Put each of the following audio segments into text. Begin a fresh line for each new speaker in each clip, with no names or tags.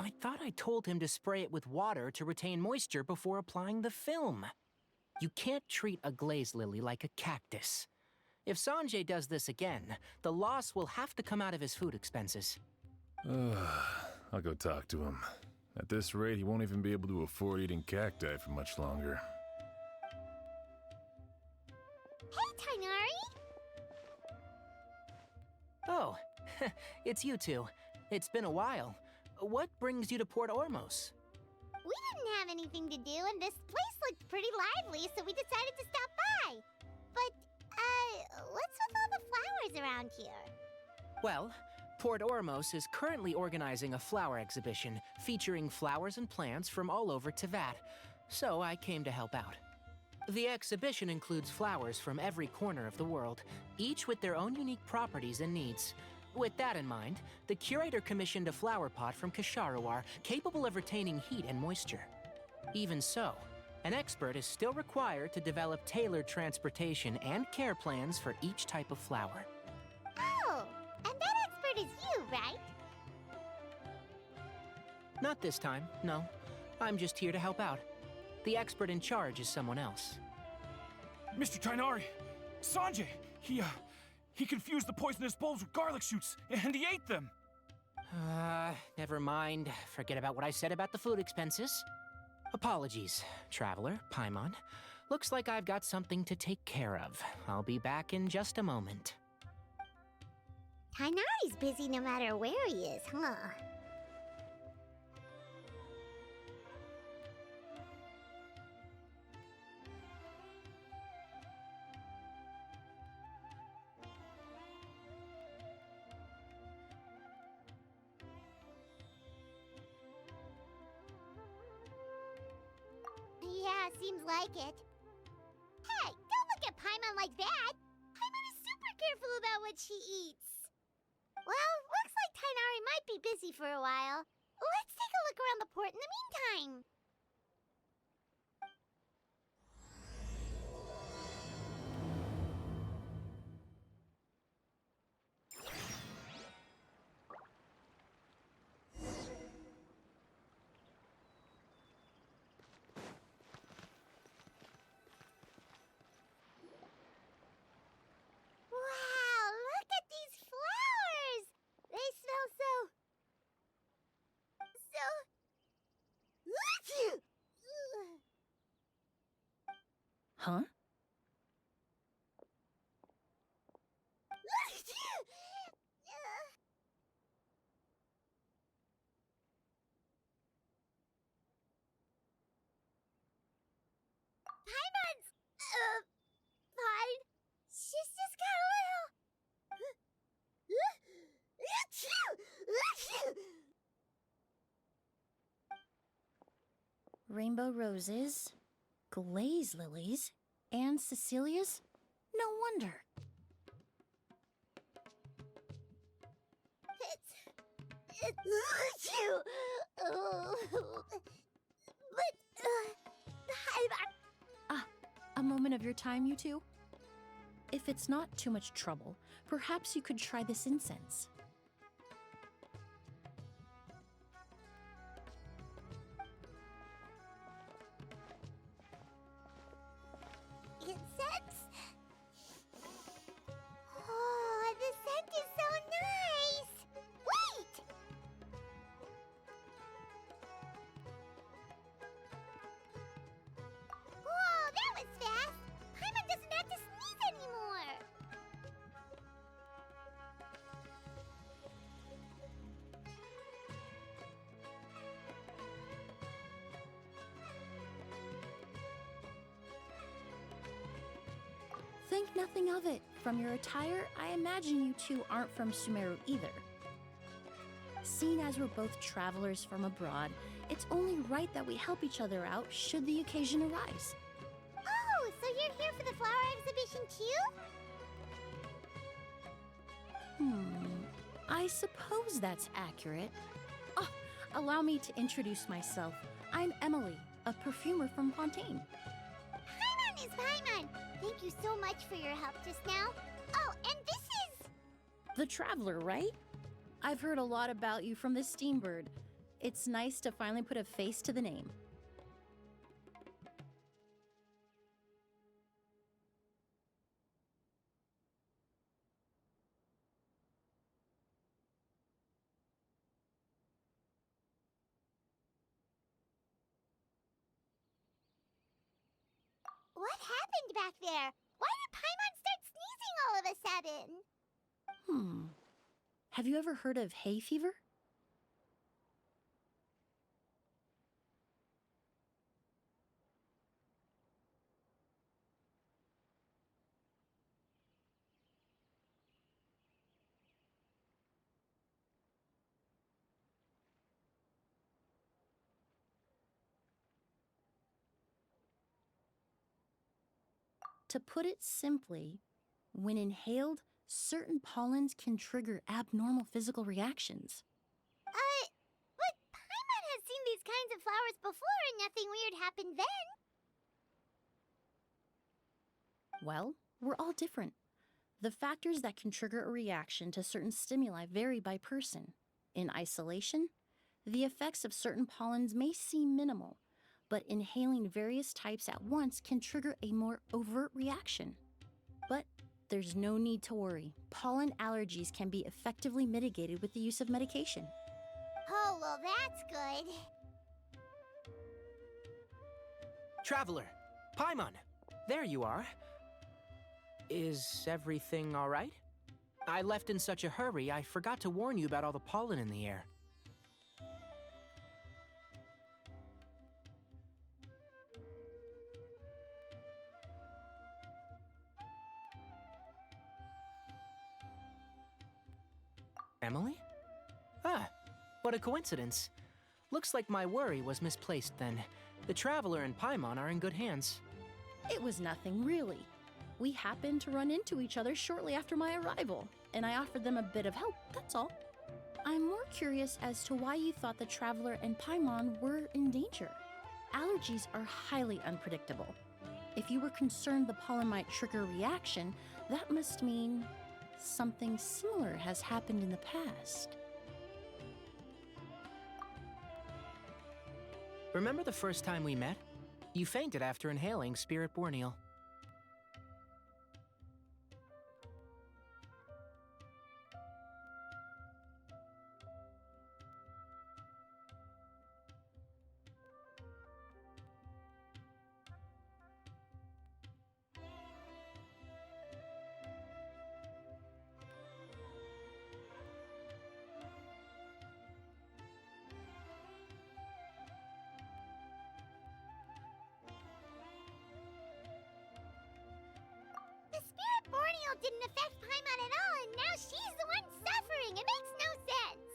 I thought I told him to spray it with water to retain moisture before applying the film. You can't treat a glaze lily like a cactus. If Sanjay does this again, the loss will have to come out of his food expenses.
I'll go talk to him. At this rate, he won't even be able to afford eating cacti for much longer.
Hey, Tainari!
Oh, it's you two. It's been a while. What brings you to Port Ormos?
We didn't have anything to do, and this place looked pretty lively, so we decided to stop by. But, what's with all the flowers around here?
Well, Port Ormos is currently organizing a flower exhibition featuring flowers and plants from all over Teyvat, so I came to help out. The exhibition includes flowers from every corner of the world, each with their own unique properties and needs. With that in mind, the curator commissioned a flower pot from Kasharawar capable of retaining heat and moisture. Even so, an expert is still required to develop tailored transportation and care plans for each type of flower.
Oh, and that expert is you, right?
Not this time, no. I'm just here to help out. The expert in charge is someone else.
Mr. Tainari! Sanjay! He confused the poisonous bulbs with garlic shoots, and he ate them!
Never mind. Forget about what I said about the food expenses. Apologies, Traveler, Paimon. Looks like I've got something to take care of. I'll be back in just a moment.
Tainari's busy no matter where he is, huh? Yeah, seems like it. Hey, don't look at Paimon like that! Paimon is super careful about what she eats. Well, looks like Tainari might be busy for a while. Let's take a look around the port in the meantime. Wow, look at these flowers! They smell so...
Huh?
Paimon's... fine. She's just got a little...
Rainbow roses, glaze lilies, and Cecilia's? No wonder. A moment of your time, you two? If it's not too much trouble, perhaps you could try this incense.
Incense? Oh, the scent is so nice! Wait! Whoa, that was fast! Paimon doesn't have to sneeze anymore!
Think nothing of it. From your attire, I imagine you two aren't from Sumeru either. Seeing as we're both travelers from abroad, it's only right that we help each other out should the occasion arise.
Oh, so you're here for the flower exhibition too?
I suppose that's accurate. Oh, allow me to introduce myself. I'm Emilie, a perfumer from Fontaine.
Paimon is Paimon. Thank you so much for your help just now. Oh, and this is...
The Traveler, right? I've heard a lot about you from the Steambird. It's nice to finally put a face to the name.
What happened back there? Why did Paimon start sneezing all of a sudden?
Have you ever heard of hay fever? To put it simply, when inhaled, certain pollens can trigger abnormal physical reactions.
But Paimon has seen these kinds of flowers before and nothing weird happened then.
Well, we're all different. The factors that can trigger a reaction to certain stimuli vary by person. In isolation, the effects of certain pollens may seem minimal, but inhaling various types at once can trigger a more overt reaction. But there's no need to worry. Pollen allergies can be effectively mitigated with the use of medication.
Oh, well, that's good.
Traveler, Paimon, there you are. Is everything all right? I left in such a hurry, I forgot to warn you about all the pollen in the air. Emilie? Ah, what a coincidence. Looks like my worry was misplaced then. The Traveler and Paimon are in good hands.
It was nothing, really. We happened to run into each other shortly after my arrival, and I offered them a bit of help, that's all. I'm more curious as to why you thought the Traveler and Paimon were in danger. Allergies are highly unpredictable. If you were concerned the pollen might trigger a reaction, that must mean something similar has happened in the past.
Remember the first time we met? You fainted after inhaling Spirit Borneal.
The Spirit Borneal didn't affect Paimon at all, and now she's the one suffering. It makes no sense.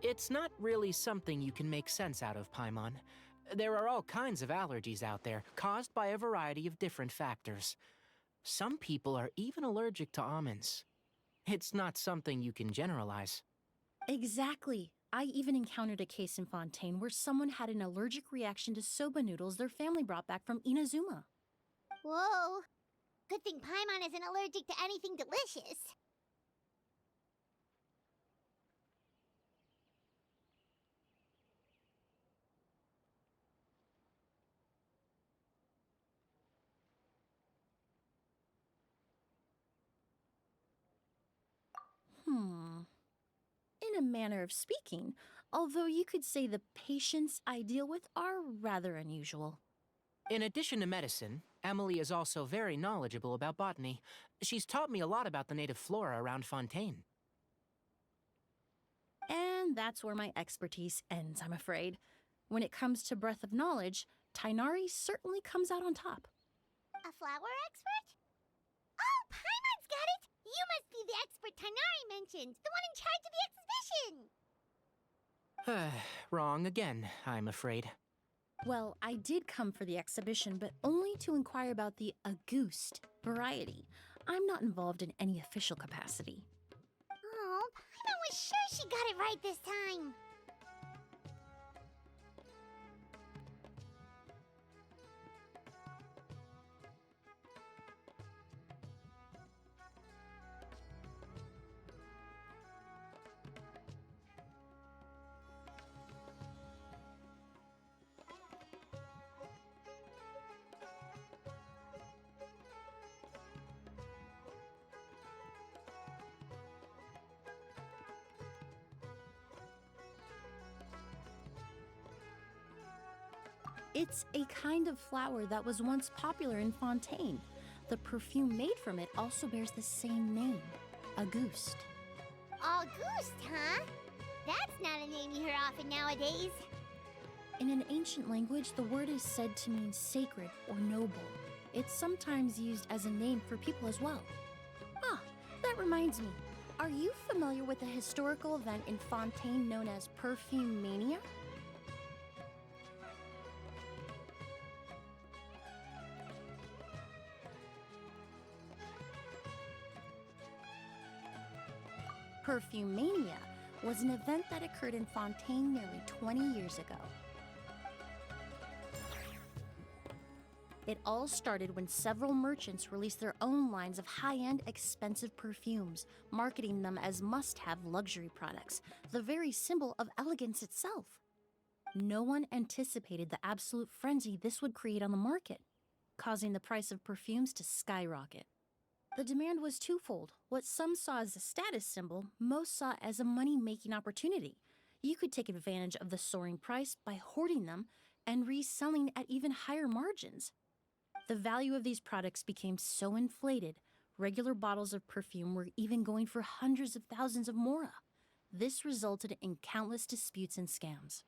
It's not really something you can make sense out of, Paimon. There are all kinds of allergies out there, caused by a variety of different factors. Some people are even allergic to almonds. It's not something you can generalize.
Exactly. I even encountered a case in Fontaine where someone had an allergic reaction to soba noodles their family brought back from Inazuma.
Whoa. Good thing Paimon isn't allergic to anything delicious.
In a manner of speaking, although you could say the patients I deal with are rather unusual.
In addition to medicine, Emilie is also very knowledgeable about botany. She's taught me a lot about the native flora around Fontaine.
And that's where my expertise ends, I'm afraid. When it comes to breadth of knowledge, Tainari certainly comes out on top.
A flower expert? Oh, Paimon's got it! You must be the expert Tainari mentioned, the one in charge of the exhibition! exhibition.
Wrong again, I'm afraid.
Well, I did come for the exhibition, but only to inquire about the Auguste variety. I'm not involved in any official capacity.
Oh, Paimon was sure she got it right this time.
It's a kind of flower that was once popular in Fontaine. The perfume made from it also bears the same name, Auguste.
Auguste, huh? That's not a name you hear often nowadays.
In an ancient language, the word is said to mean sacred or noble. It's sometimes used as a name for people as well. Ah, that reminds me. Are you familiar with the historical event in Fontaine known as Perfume Mania? Perfume Mania was an event that occurred in Fontaine nearly 20 years ago. It all started when several merchants released their own lines of high-end, expensive perfumes, marketing them as must-have luxury products, the very symbol of elegance itself. No one anticipated the absolute frenzy this would create on the market, causing the price of perfumes to skyrocket. The demand was twofold. What some saw as a status symbol, most saw as a money-making opportunity. You could take advantage of the soaring price by hoarding them and reselling at even higher margins. The value of these products became so inflated, regular bottles of perfume were even going for hundreds of thousands of mora. This resulted in countless disputes and scams.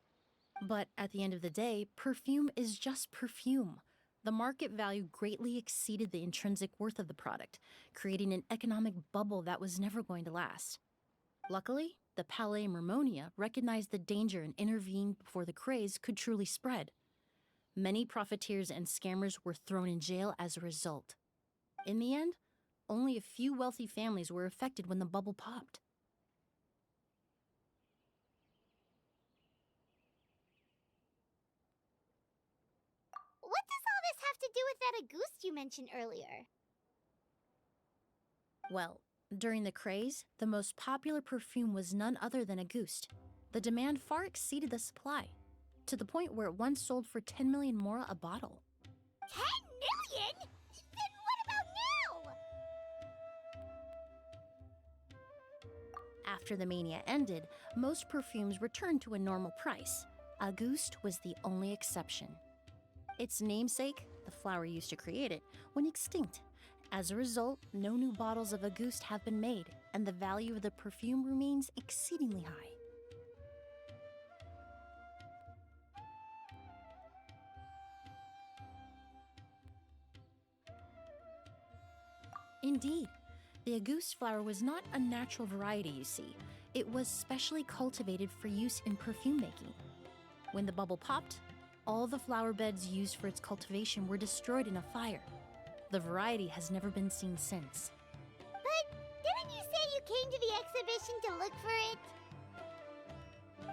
But at the end of the day, perfume is just perfume. The market value greatly exceeded the intrinsic worth of the product, creating an economic bubble that was never going to last. Luckily, the Palais Mermonia recognized the danger and intervened before the craze could truly spread. Many profiteers and scammers were thrown in jail as a result. In the end, only a few wealthy families were affected when the bubble popped.
What does all this have to do with that Auguste you mentioned earlier?
Well, during the craze, the most popular perfume was none other than Auguste. The demand far exceeded the supply, to the point where it once sold for 10 million mora a bottle.
10 million? Then what about now?
After the mania ended, most perfumes returned to a normal price. Auguste was the only exception. Its namesake, the flower used to create it, went extinct. As a result, no new bottles of Auguste have been made, and the value of the perfume remains exceedingly high. Indeed, the Auguste flower was not a natural variety, you see. It was specially cultivated for use in perfume making. When the bubble popped, all the flower beds used for its cultivation were destroyed in a fire. The variety has never been seen since.
But didn't you say you came to the exhibition to look for it?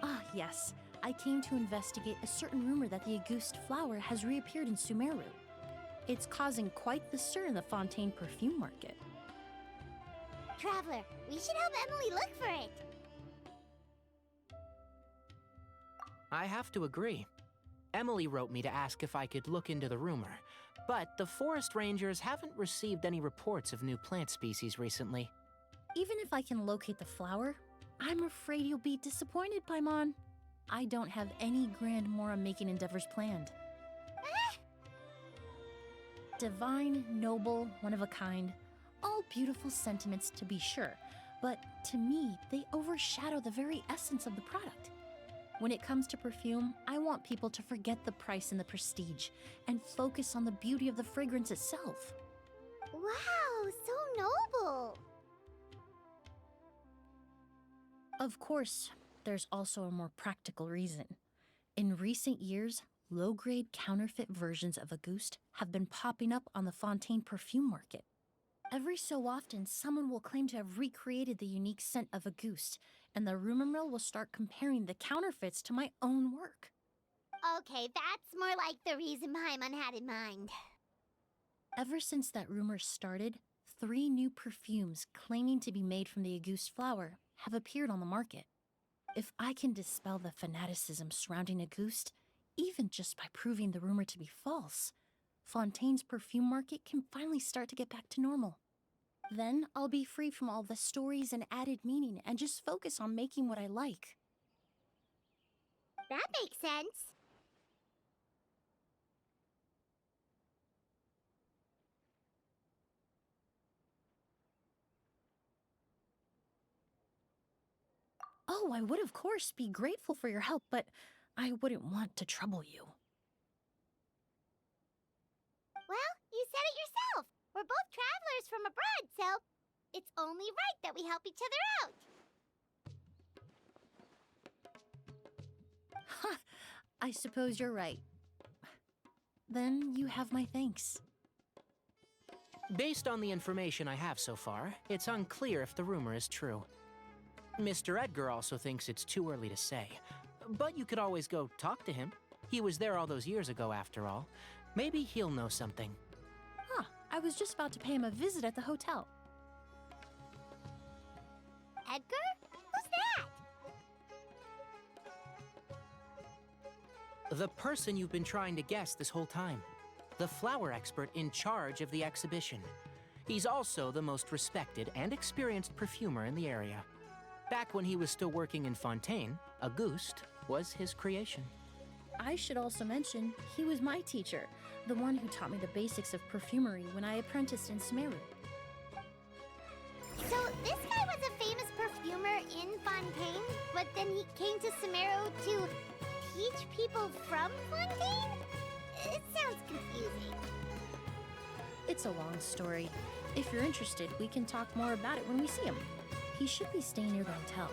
Ah, yes. I came to investigate a certain rumor that the Auguste flower has reappeared in Sumeru. It's causing quite the stir in the Fontaine perfume market.
Traveler, we should help Emilie look for it.
I have to agree. Emilie wrote me to ask if I could look into the rumor, but the forest rangers haven't received any reports of new plant species recently.
Even if I can locate the flower, I'm afraid you'll be disappointed, Paimon. I don't have any grand mora-making endeavors planned. Divine, noble, one of a kind, all beautiful sentiments to be sure, but to me, they overshadow the very essence of the product. When it comes to perfume, I want people to forget the price and the prestige and focus on the beauty of the fragrance itself.
Wow, so noble.
Of course, there's also a more practical reason. In recent years, low-grade counterfeit versions of Auguste have been popping up on the Fontaine perfume market. Every so often, someone will claim to have recreated the unique scent of Auguste, and the rumor mill will start comparing the counterfeits to my own work.
Okay, that's more like the reason Paimon had in mind.
Ever since that rumor started, 3 new perfumes claiming to be made from the Auguste flower have appeared on the market. If I can dispel the fanaticism surrounding Auguste, even just by proving the rumor to be false, Fontaine's perfume market can finally start to get back to normal. Then I'll be free from all the stories and added meaning and just focus on making what I like.
That makes sense.
Oh, I would of course be grateful for your help, but I wouldn't want to trouble you.
Well, you said it yourself. We're both travelers from abroad, so it's only right that we help each other out.
Ha! I suppose you're right. Then you have my thanks.
Based on the information I have so far, it's unclear if the rumor is true. Mr. Edgar also thinks it's too early to say, but you could always go talk to him. He was there all those years ago, after all. Maybe he'll know something.
Huh, I was just about to pay him a visit at the hotel.
Edgar? Who's that?
The person you've been trying to guess this whole time. The flower expert in charge of the exhibition. He's also the most respected and experienced perfumer in the area. Back when he was still working in Fontaine, Auguste was his creation.
I should also mention, he was my teacher, the one who taught me the basics of perfumery when I apprenticed in Sumeru.
So this guy was a famous perfumer in Fontaine, but then he came to Sumeru to teach people from Fontaine? It sounds confusing.
It's a long story. If you're interested, we can talk more about it when we see him. He should be staying near the hotel.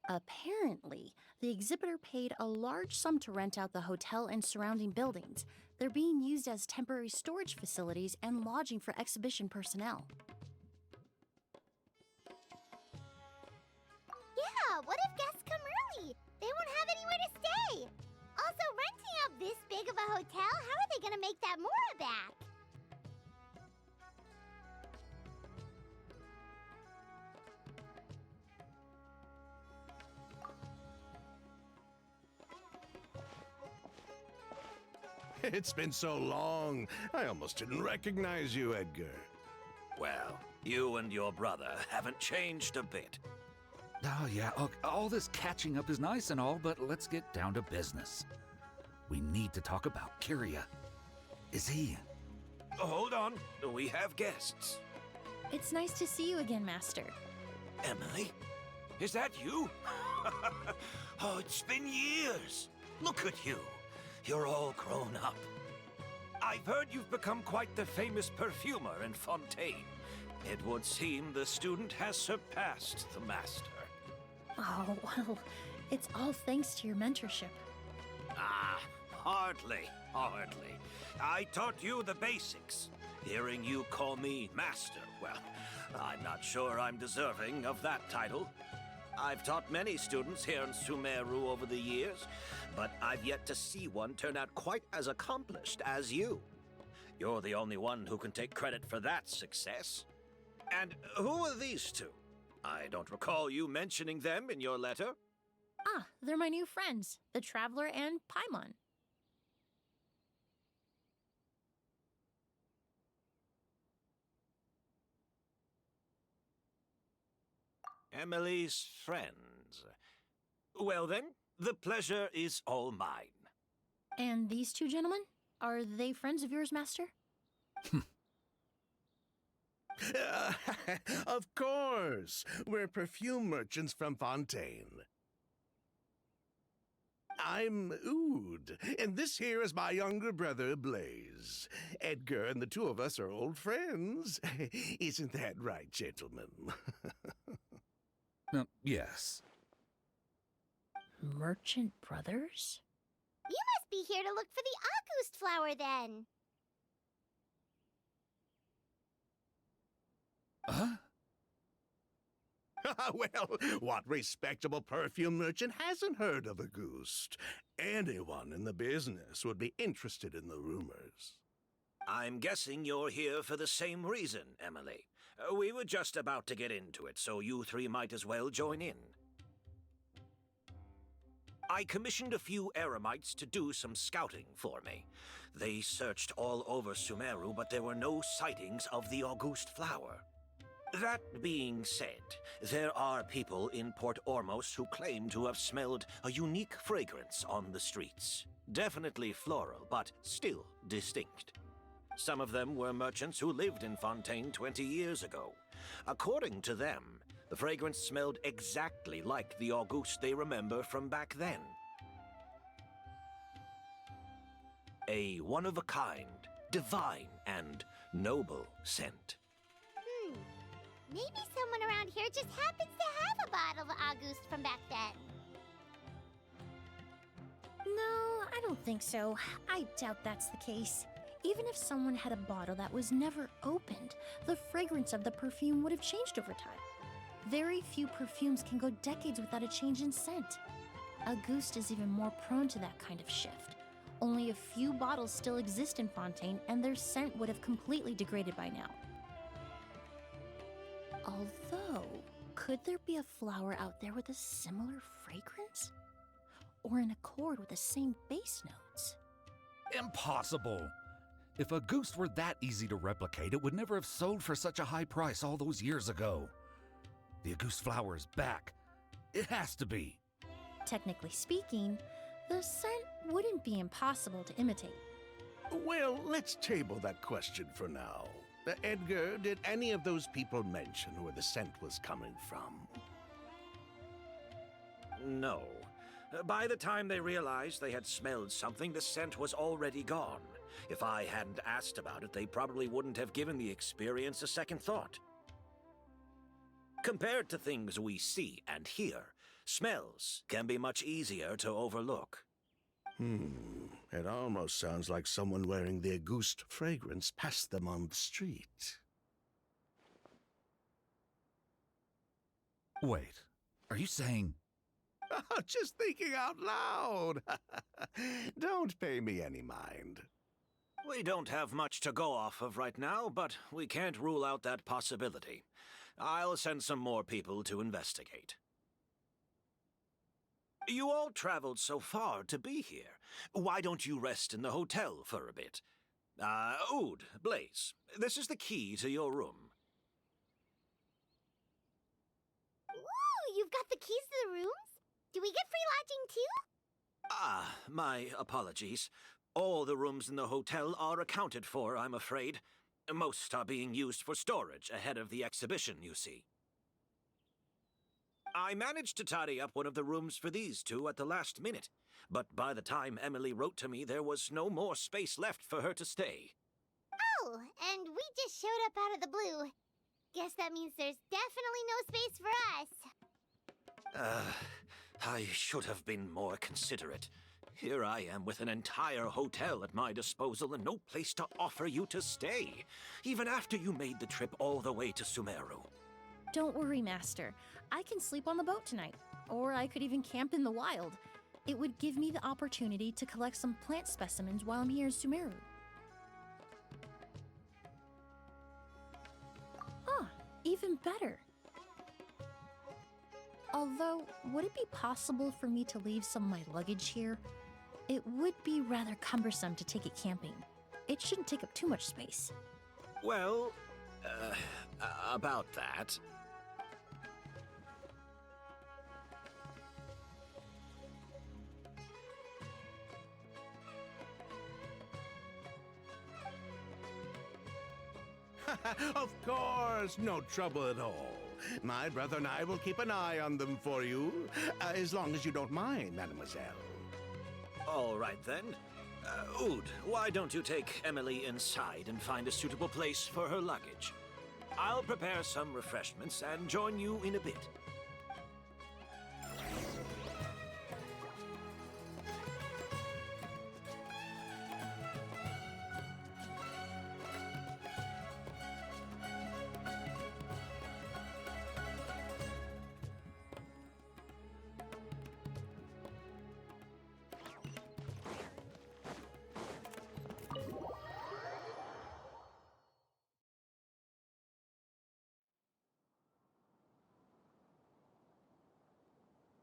Apparently, the exhibitor paid a large sum to rent out the hotel and surrounding buildings. They're being used as temporary storage facilities and lodging for exhibition personnel.
Yeah, what if guests come early? They won't have anywhere to stay. Also, renting out this big of a hotel, how are they gonna make that mora back?
It's been so long, I almost didn't recognize you, Edgar.
Well, you and your brother haven't changed a bit.
Oh, yeah, look, all this catching up is nice and all, but let's get down to business. We need to talk about Kyria. Is he...
Hold on, we have guests.
It's nice to see you again, Master.
Emilie? Is that you? Oh, it's been years. Look at you. You're all grown up. I've heard you've become quite the famous perfumer in Fontaine. It would seem the student has surpassed the master.
Oh, well, it's all thanks to your mentorship.
Ah, hardly. I taught you the basics. Hearing you call me master, well, I'm not sure I'm deserving of that title. I've taught many students here in Sumeru over the years, but I've yet to see one turn out quite as accomplished as you. You're the only one who can take credit for that success. And who are these two? I don't recall you mentioning them in your letter.
Ah, they're my new friends, the Traveler and Paimon.
Emilie's friends. Well then, the pleasure is all mine.
And these two gentlemen? Are they friends of yours, Master?
Of course! We're perfume merchants from Fontaine. I'm Oud, and this here is my younger brother, Blaze. Edgar and the two of us are old friends. Isn't that right, gentlemen?
Yes.
Merchant brothers?
You must be here to look for the August flower then.
Huh?
Well, what respectable perfume merchant hasn't heard of Auguste? Anyone in the business would be interested in the rumors.
I'm guessing you're here for the same reason, Emilie. We were just about to get into it, so you three might as well join in. I commissioned a few eremites to do some scouting for me. They searched all over Sumeru, but there were no sightings of the Auguste flower. That being said, there are people in Port Ormos who claim to have smelled a unique fragrance on the streets. Definitely floral, but still distinct. Some of them were merchants who lived in Fontaine 20 years ago. According to them, the fragrance smelled exactly like the Auguste they remember from back then. A one-of-a-kind, divine, and noble scent.
Maybe someone around here just happens to have a bottle of Auguste from back then.
No, I don't think so. I doubt that's the case. Even if someone had a bottle that was never opened, the fragrance of the perfume would have changed over time. Very few perfumes can go decades without a change in scent. Auguste is even more prone to that kind of shift. Only a few bottles still exist in Fontaine, and their scent would have completely degraded by now. Although, could there be a flower out there with a similar fragrance? Or in accord with the same base notes?
Impossible! If Auguste were that easy to replicate, it would never have sold for such a high price all those years ago. The Auguste flower is back. It has to be.
Technically speaking, the scent wouldn't be impossible to imitate.
Well, let's table that question for now. Edgar, did any of those people mention where the scent was coming from?
No. By the time they realized they had smelled something, the scent was already gone. If I hadn't asked about it, they probably wouldn't have given the experience a second thought. Compared to things we see and hear, Smells can be much easier to overlook.
It almost sounds like someone wearing the Auguste fragrance passed them on the street.
Wait, are you saying...
Just thinking out loud. Don't pay me any mind.
We don't have much to go off of right now, but we can't rule out that possibility. I'll send some more people to investigate. You all traveled so far to be here. Why don't you rest in the hotel for a bit? Oud, Blaze, this is the key to your room.
Ooh, you've got the keys to the rooms? Do we get free lodging too?
My apologies. All the rooms in the hotel are accounted for, I'm afraid. Most are being used for storage ahead of the exhibition, you see. I managed to tidy up one of the rooms for these two at the last minute, but by the time Emilie wrote to me, there was no more space left for her to stay.
Oh, and we just showed up out of the blue. Guess that means there's definitely no space for us.
I should have been more considerate. Here I am with an entire hotel at my disposal and no place to offer you to stay, even after you made the trip all the way to Sumeru.
Don't worry, Master. I can sleep on the boat tonight, or I could even camp in the wild. It would give me the opportunity to collect some plant specimens while I'm here in Sumeru. Even better. Although, would it be possible for me to leave some of my luggage here? It would be rather cumbersome to take it camping. It shouldn't take up too much space.
Well, about that.
Of course, no trouble at all. My brother and I will keep an eye on them for you, as long as you don't mind, mademoiselle.
All right, then. Oud, why don't you take Emilie inside and find a suitable place for her luggage? I'll prepare some refreshments and join you in a bit.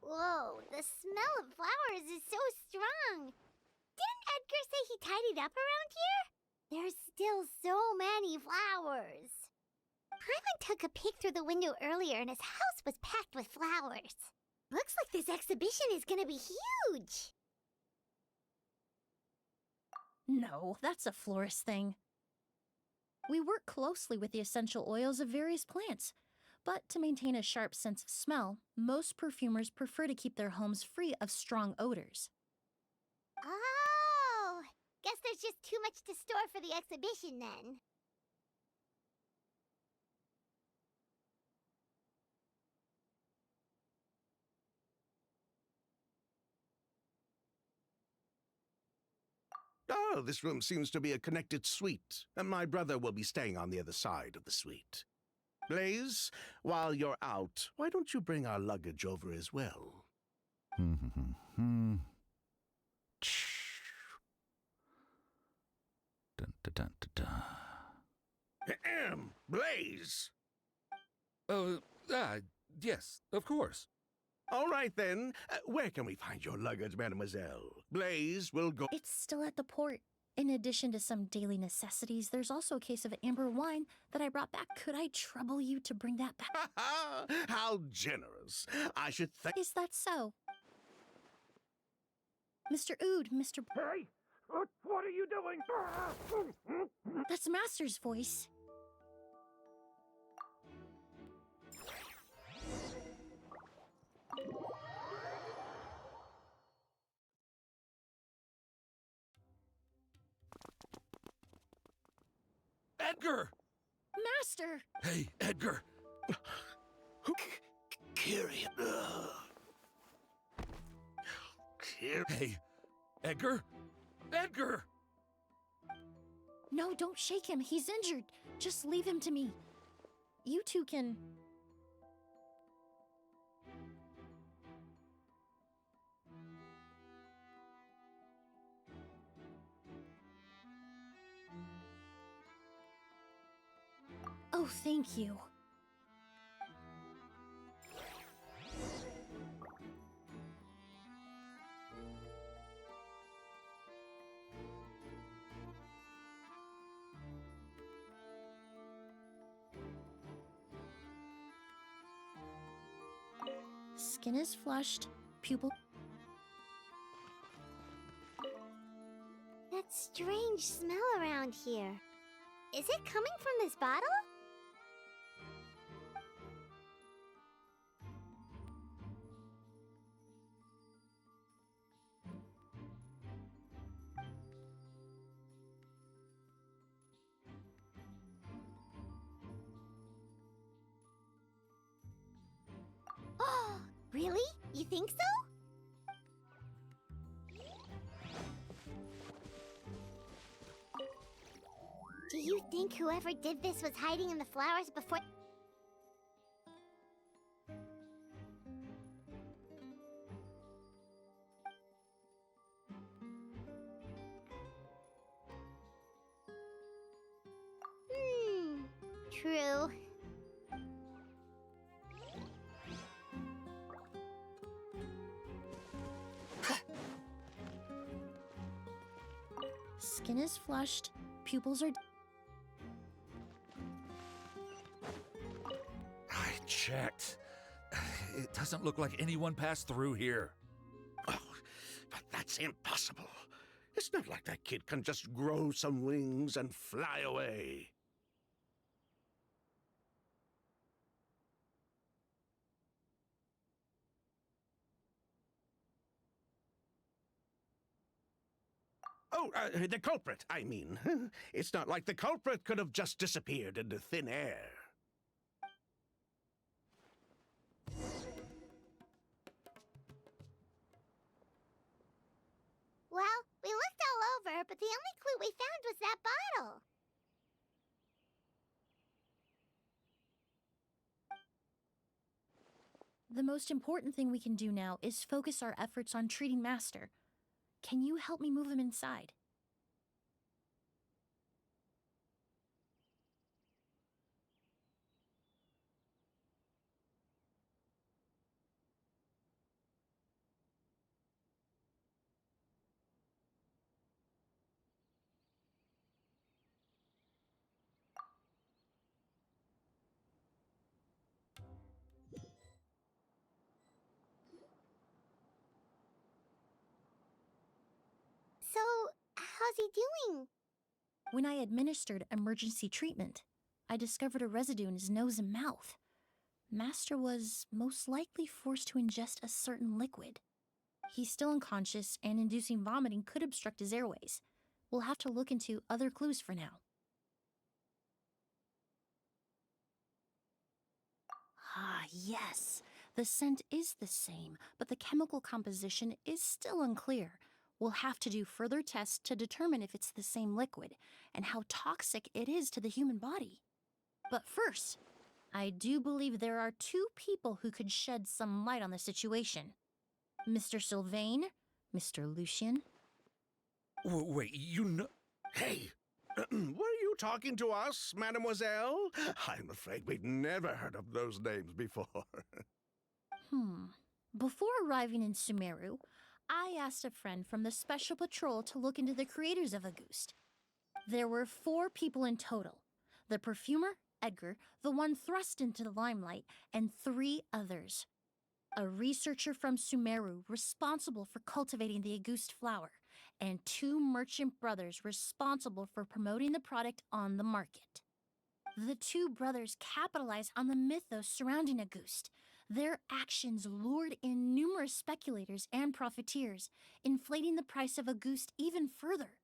Whoa, the smell of flowers is so strong. Didn't Edgar say he tidied up around here? There's still so many flowers. Paimon took a peek through the window earlier and his house was packed with flowers. Looks like this exhibition is gonna be huge.
No, that's a florist thing. We work closely with the essential oils of various plants, but to maintain a sharp sense of smell, most perfumers prefer to keep their homes free of strong odors.
Oh, guess there's just too much to store for the exhibition then.
Oh, this room seems to be a connected suite, and my brother will be staying on the other side of the suite. Blaze, while you're out, why don't you bring our luggage over as well?
Dun, dun, dun, dun, dun.
Blaze!
Yes, of course.
All right, then. Where can we find your luggage, mademoiselle? Blaze will go...
It's still at the port. In addition to some daily necessities, there's also a case of amber wine that I brought back. Could I trouble you to bring that back?
How generous. I should thank...
Is that so? Mr. Oud, Mr.
Hey! What are you doing?
That's Master's voice.
Edgar!
Master!
Hey, Edgar!
Kyrie.
here.
Hey, Edgar? Edgar!
No, don't shake him. He's injured. Just leave him to me. You two can... Oh, thank you. Skin is flushed, pupil...
That strange smell around here. Is it coming from this bottle? Oh, really? You think so? Do you think whoever did this was hiding in the flowers before... True.
Skin is flushed, pupils are...
I checked. It doesn't look like anyone passed through here.
Oh, but that's impossible. It's not like that kid can just grow some wings and fly away. Oh, the culprit, I mean. It's not like the culprit could have just disappeared into thin air.
Well, we looked all over, but the only clue we found was that bottle.
The most important thing we can do now is focus our efforts on treating Master. Can you help me move him inside?
So, how's he doing?
When I administered emergency treatment, I discovered a residue in his nose and mouth. Master was most likely forced to ingest a certain liquid. He's still unconscious, and inducing vomiting could obstruct his airways. We'll have to look into other clues for now. Ah, yes. The scent is the same, but the chemical composition is still unclear. We'll have to do further tests to determine if it's the same liquid and how toxic it is to the human body. But first, I do believe there are two people who could shed some light on the situation. Mr. Sylvain, Mr. Lucien.
Wait, you know...
Hey, were you talking to us, mademoiselle? I'm afraid we'd never heard of those names before.
Before arriving in Sumeru, I asked a friend from the Special Patrol to look into the creators of Auguste. There were 4 people in total. The perfumer, Edgar, the one thrust into the limelight, and 3 others. A researcher from Sumeru responsible for cultivating the Auguste flower, and 2 merchant brothers responsible for promoting the product on the market. The 2 brothers capitalized on the mythos surrounding Auguste. Their actions lured in numerous speculators and profiteers, inflating the price of Auguste even further.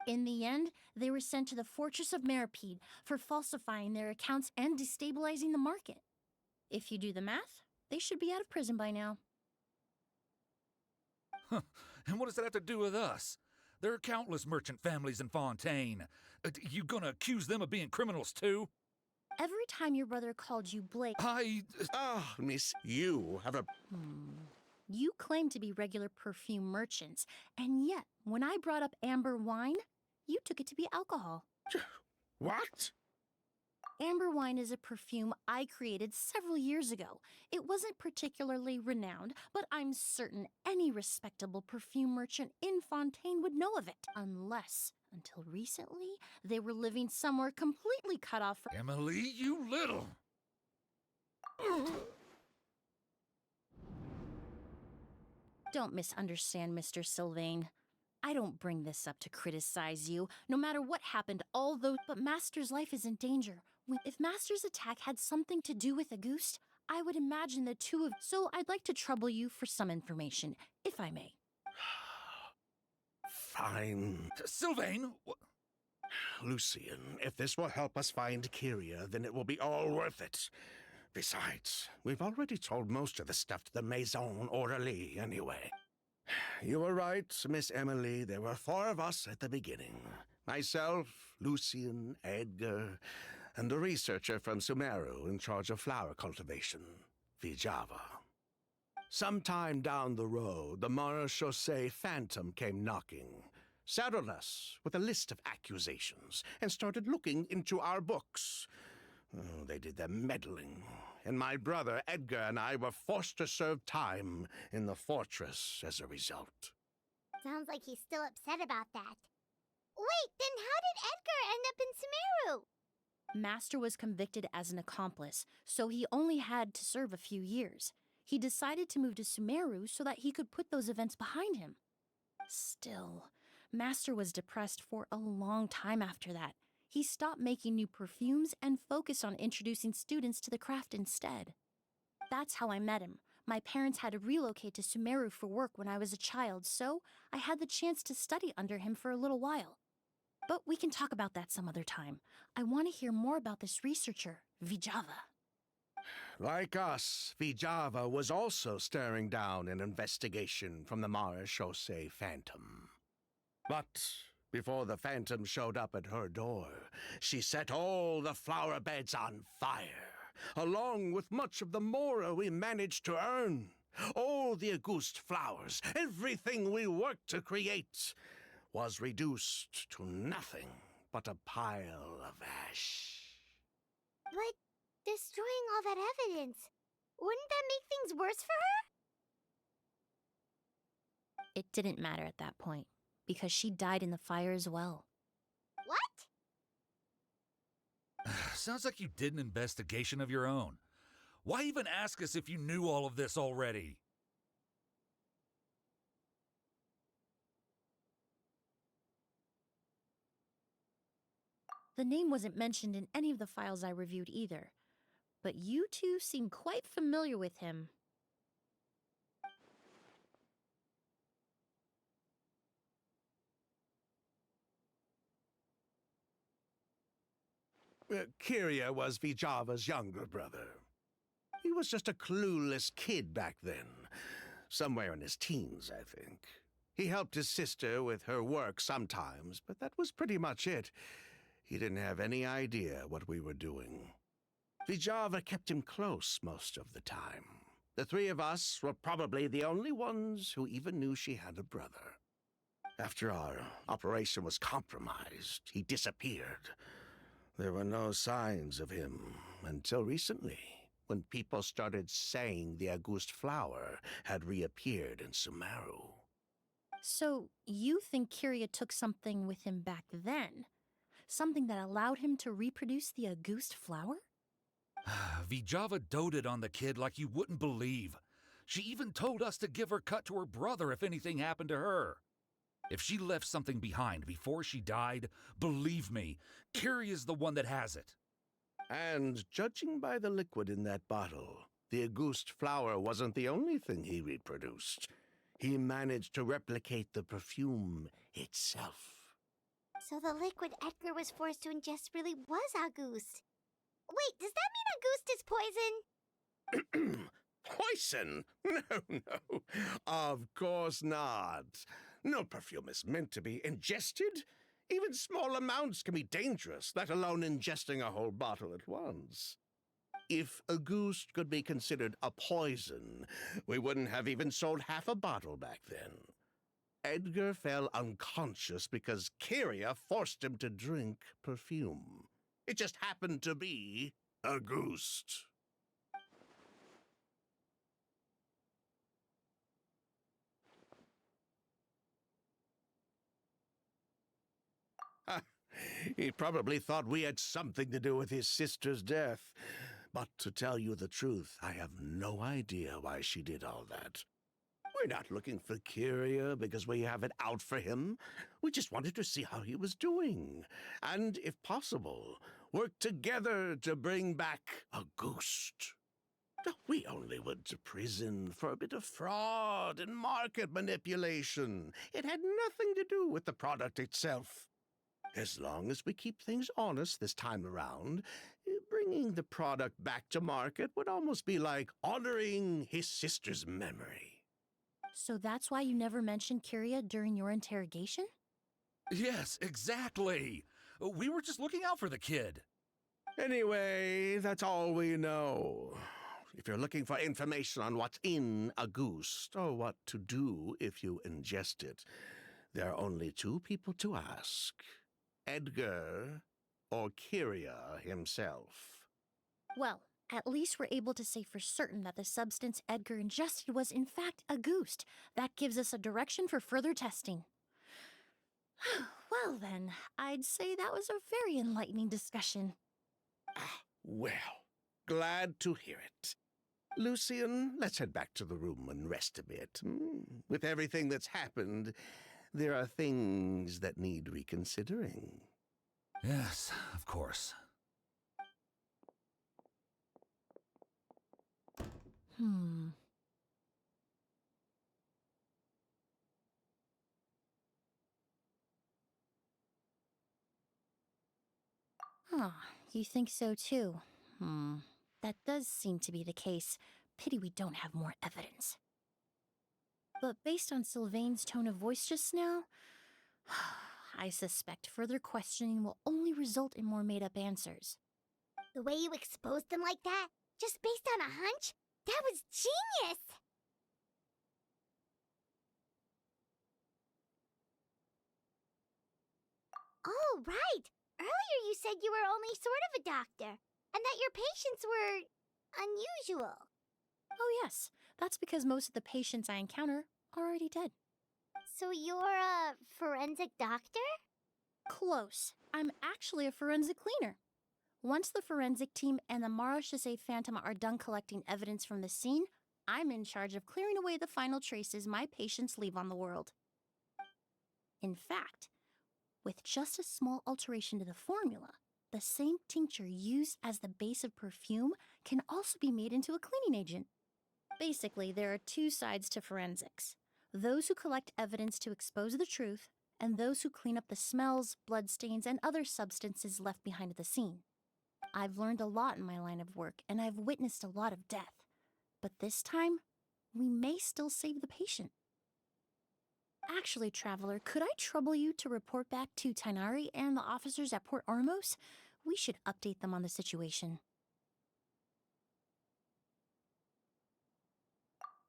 In the end, they were sent to the Fortress of Meripede for falsifying their accounts and destabilizing the market. If you do the math, they should be out of prison by now.
And what does that have to do with us? There are countless merchant families in Fontaine. You gonna accuse them of being criminals too?
Every time your brother called you Blake,
Ah, miss, you have a...
you claimed to be regular perfume merchants, and yet, when I brought up amber wine, you took it to be alcohol.
What?
Amber wine is a perfume I created several years ago. It wasn't particularly renowned, but I'm certain any respectable perfume merchant in Fontaine would know of it. Unless, until recently, they were living somewhere completely cut off from...
Emilie, you little...
Don't misunderstand, Mr. Sylvain. I don't bring this up to criticize you, no matter what happened, but Master's life is in danger. If Master's attack had something to do with Auguste, I would imagine the two of... So I'd like to trouble you for some information, if I may.
Fine.
Sylvain!
Lucian, if this will help us find Kyria, then it will be all worth it. Besides, we've already told most of the stuff to the Maison Orally anyway. You were right, Miss Emilie. There were 4 of us at the beginning. Myself, Lucian, Edgar, and a researcher from Sumeru in charge of flower cultivation, Vijava. Sometime down the road, the Marechaussee Phantom came knocking, saddled us with a list of accusations, and started looking into our books. Oh, they did their meddling, and my brother Edgar and I were forced to serve time in the fortress as a result.
Sounds like he's still upset about that. Wait, then how did Edgar end up in Sumeru?
Master was convicted as an accomplice, so he only had to serve a few years. He decided to move to Sumeru so that he could put those events behind him. Still, Master was depressed for a long time after that. He stopped making new perfumes and focused on introducing students to the craft instead. That's how I met him. My parents had to relocate to Sumeru for work when I was a child, so I had the chance to study under him for a little while. But we can talk about that some other time. I want to hear more about this researcher, Vijava.
Like us, Vijava was also staring down an investigation from the Marechaussee Phantom. But before the Phantom showed up at her door, she set all the flower beds on fire, along with much of the mora we managed to earn. All the Auguste flowers, everything we worked to create, was reduced to nothing but a pile of ash.
But destroying all that evidence, wouldn't that make things worse for her?
It didn't matter at that point, because she died in the fire as well.
What?
Sounds like you did an investigation of your own. Why even ask us if you knew all of this already?
The name wasn't mentioned in any of the files I reviewed either, but you two seem quite familiar with him.
Kyria was Vijava's younger brother. He was just a clueless kid back then, somewhere in his teens, I think. He helped his sister with her work sometimes, but that was pretty much it. He didn't have any idea what we were doing. Vijava kept him close most of the time. The 3 of us were probably the only ones who even knew she had a brother. After our operation was compromised, he disappeared. There were no signs of him until recently, when people started saying the Auguste flower had reappeared in Sumeru.
So, you think Kyria took something with him back then? Something that allowed him to reproduce the Auguste flower?
Vijava doted on the kid like you wouldn't believe. She even told us to give her cut to her brother if anything happened to her. If she left something behind before she died, believe me, Kyria's the one that has it.
And judging by the liquid in that bottle, the Auguste flower wasn't the only thing he reproduced. He managed to replicate the perfume itself.
So the liquid Edgar was forced to ingest really was Auguste. Wait, does that mean Auguste is poison?
Poison? No, no. Of course not. No perfume is meant to be ingested. Even small amounts can be dangerous, let alone ingesting a whole bottle at once. If a goose could be considered a poison, we wouldn't have even sold half a bottle back then. Edgar fell unconscious because Kyria forced him to drink perfume. It just happened to be a goose. He probably thought we had something to do with his sister's death. But to tell you the truth, I have no idea why she did all that. We're not looking for Kyria because we have it out for him. We just wanted to see how he was doing. And, if possible, work together to bring back a ghost. We only went to prison for a bit of fraud and market manipulation. It had nothing to do with the product itself. As long as we keep things honest this time around, bringing the product back to market would almost be like honoring his sister's memory.
So that's why you never mentioned Kyria during your interrogation?
Yes, exactly. We were just looking out for the kid.
Anyway, that's all we know. If you're looking for information on what's in a goose, or what to do if you ingest it, there are only two people to ask. Edgar or Kyria himself.
Well, at least we're able to say for certain that the substance Edgar ingested was in fact a goose. That gives us a direction for further testing. Well then, I'd say that was a very enlightening discussion.
Well, glad to hear it. Lucian, let's head back to the room and rest a bit. With everything that's happened, there are things that need reconsidering.
Yes, of course.
You think so too? That does seem to be the case. Pity we don't have more evidence. But based on Sylvain's tone of voice just now, I suspect further questioning will only result in more made-up answers.
The way you exposed them like that, just based on a hunch, that was genius! Oh, right! Earlier you said you were only sort of a doctor, and that your patients were unusual.
Oh yes, that's because most of the patients I encounter are already dead.
So you're a forensic doctor?
Close. I'm actually a forensic cleaner. Once the forensic team and the Marechaussee Phantom are done collecting evidence from the scene, I'm in charge of clearing away the final traces my patients leave on the world. In fact, with just a small alteration to the formula, the same tincture used as the base of perfume can also be made into a cleaning agent. Basically, there are two sides to forensics. Those who collect evidence to expose the truth, and those who clean up the smells, bloodstains, and other substances left behind at the scene. I've learned a lot in my line of work, and I've witnessed a lot of death. But this time, we may still save the patient. Actually, Traveler, could I trouble you to report back to Tainari and the officers at Port Ormos? We should update them on the situation.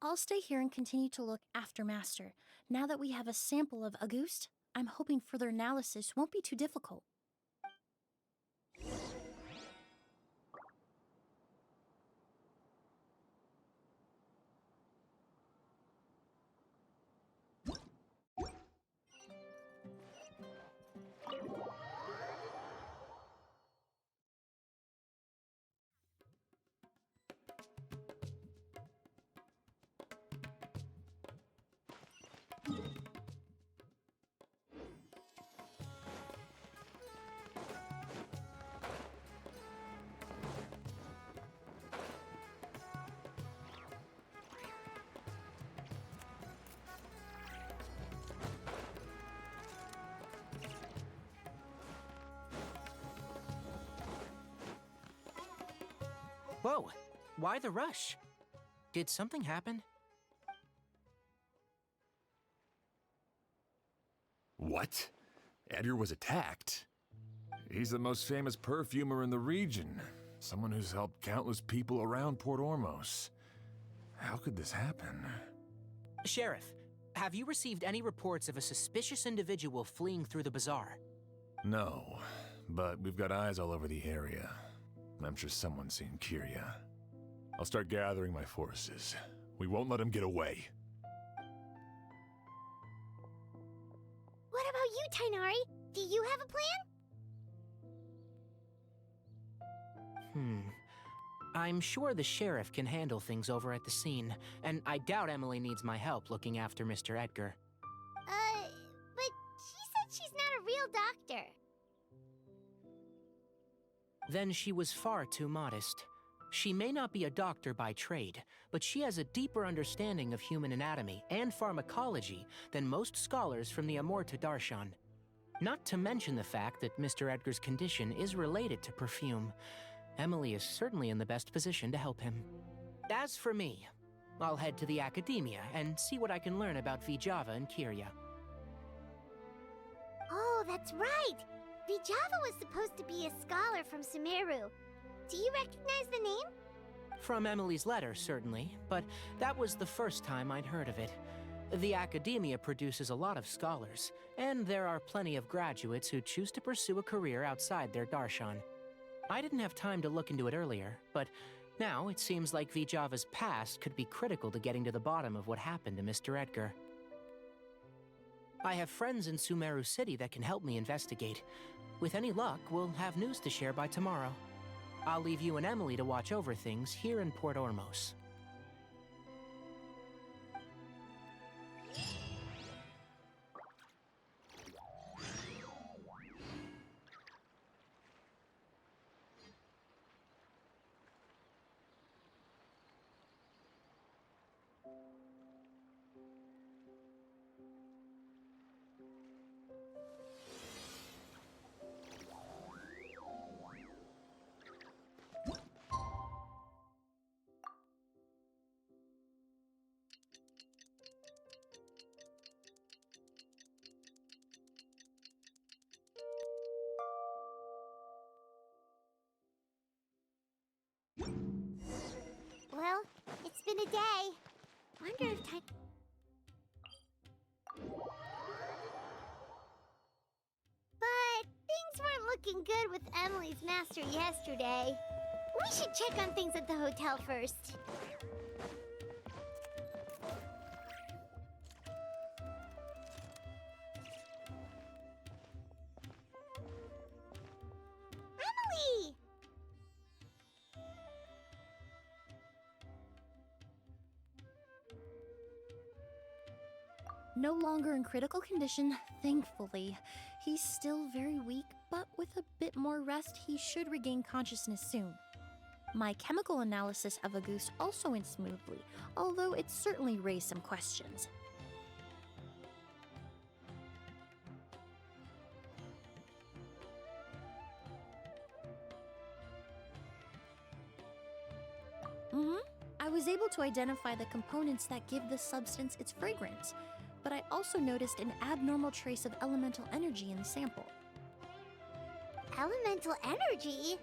I'll stay here and continue to look after Master. Now that we have a sample of Auguste, I'm hoping further analysis won't be too difficult.
Whoa, why the rush? Did something happen?
What? Edgar was attacked? He's the most famous perfumer in the region. Someone who's helped countless people around Port Ormos. How could this happen?
Sheriff, have you received any reports of a suspicious individual fleeing through the bazaar?
No, but we've got eyes all over the area. I'm sure someone's seen Kyria. I'll start gathering my forces. We won't let him get away.
What about you, Tainari? Do you have a plan?
I'm sure the sheriff can handle things over at the scene, and I doubt Emilie needs my help looking after Mr. Edgar.
But she said she's not a real doctor.
Then she was far too modest. She may not be a doctor by trade, but she has a deeper understanding of human anatomy and pharmacology than most scholars from the Amorta Darshan. Not to mention the fact that Mr. Edgar's condition is related to perfume. Emilie is certainly in the best position to help him. As for me, I'll head to the academia and see what I can learn about Vijava and Kyria.
Oh, that's right! Vijava was supposed to be a scholar from Sumeru. Do you recognize the name?
From Emilie's letter, certainly, but that was the first time I'd heard of it. The academia produces a lot of scholars, and there are plenty of graduates who choose to pursue a career outside their darshan. I didn't have time to look into it earlier, but now it seems like Vijava's past could be critical to getting to the bottom of what happened to Mr. Edgar. I have friends in Sumeru City that can help me investigate. With any luck, we'll have news to share by tomorrow. I'll leave you and Emilie to watch over things here in Port Ormos.
Well, it's been a day. Wonder if But things weren't looking good with Emilie's master yesterday. We should check on things at the hotel first. Emilie!
No longer in critical condition, thankfully. He's still very weak, but with a bit more rest, he should regain consciousness soon. My chemical analysis of Auguste also went smoothly, although it certainly raised some questions. I was able to identify the components that give the substance its fragrance, but I also noticed an abnormal trace of elemental energy in the sample.
Elemental energy?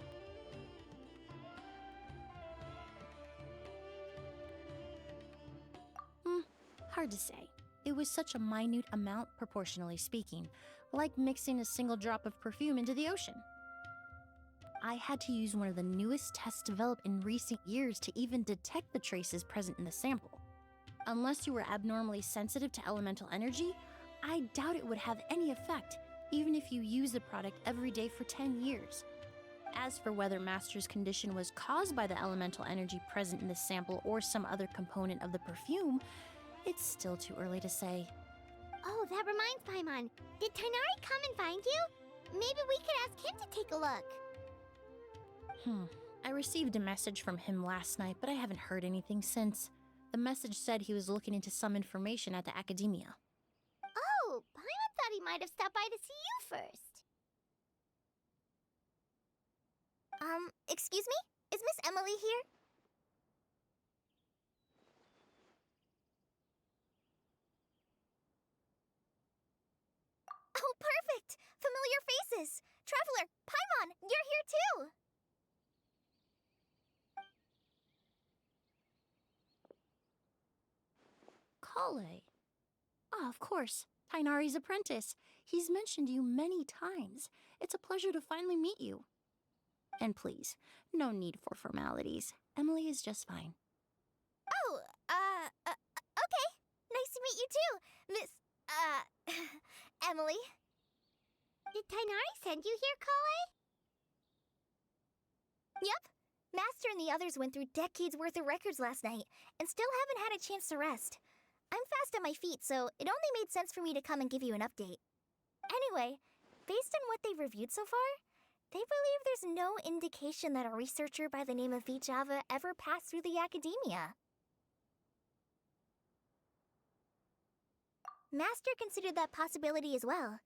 Hard to say. It was such a minute amount, proportionally speaking, like mixing a single drop of perfume into the ocean. I had to use one of the newest tests developed in recent years to even detect the traces present in the sample. Unless you were abnormally sensitive to elemental energy, I doubt it would have any effect, even if you use the product every day for 10 years. As for whether Master's condition was caused by the elemental energy present in the sample or some other component of the perfume, it's still too early to say.
Oh, that reminds Paimon. Did Tainari come and find you? Maybe we could ask him to take a look.
I received a message from him last night, but I haven't heard anything since. The message said he was looking into some information at the academia.
Oh, Paimon thought he might have stopped by to see you first. Excuse me? Is Miss Emilie here? Oh, perfect! Familiar faces! Traveler, Paimon, you're here too!
Kale. Ah, of course. Tainari's apprentice. He's mentioned you many times. It's a pleasure to finally meet you. And please, no need for formalities. Emilie is just fine.
Oh, okay. Nice to meet you too, Miss, Emilie. Did Tainari send you here, Kale? Yep. Master and the others went through decades worth of records last night, and still haven't had a chance to rest. I'm fast on my feet, so it only made sense for me to come and give you an update. Anyway, based on what they've reviewed so far, they believe there's no indication that a researcher by the name of Vijava ever passed through the academia. Master considered that possibility as well,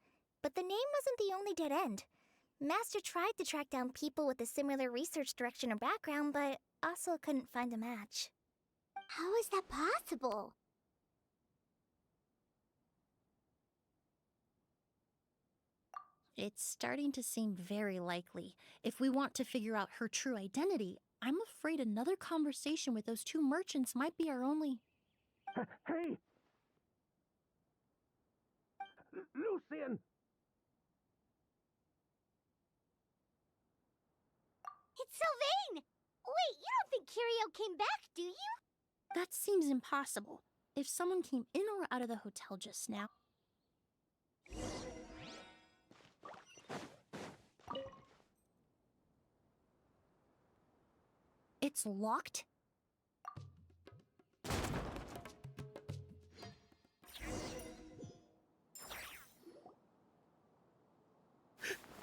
but the name wasn't the only dead end. Master tried to track down people with a similar research direction or background, but also couldn't find a match. How is that possible?
It's starting to seem very likely. If we want to figure out her true identity, I'm afraid another conversation with those two merchants might be our only...
Hey! Lucian!
It's Sylvain! Wait, you don't think Kirio came back, do you?
That seems impossible. If someone came in or out of the hotel just now... It's locked?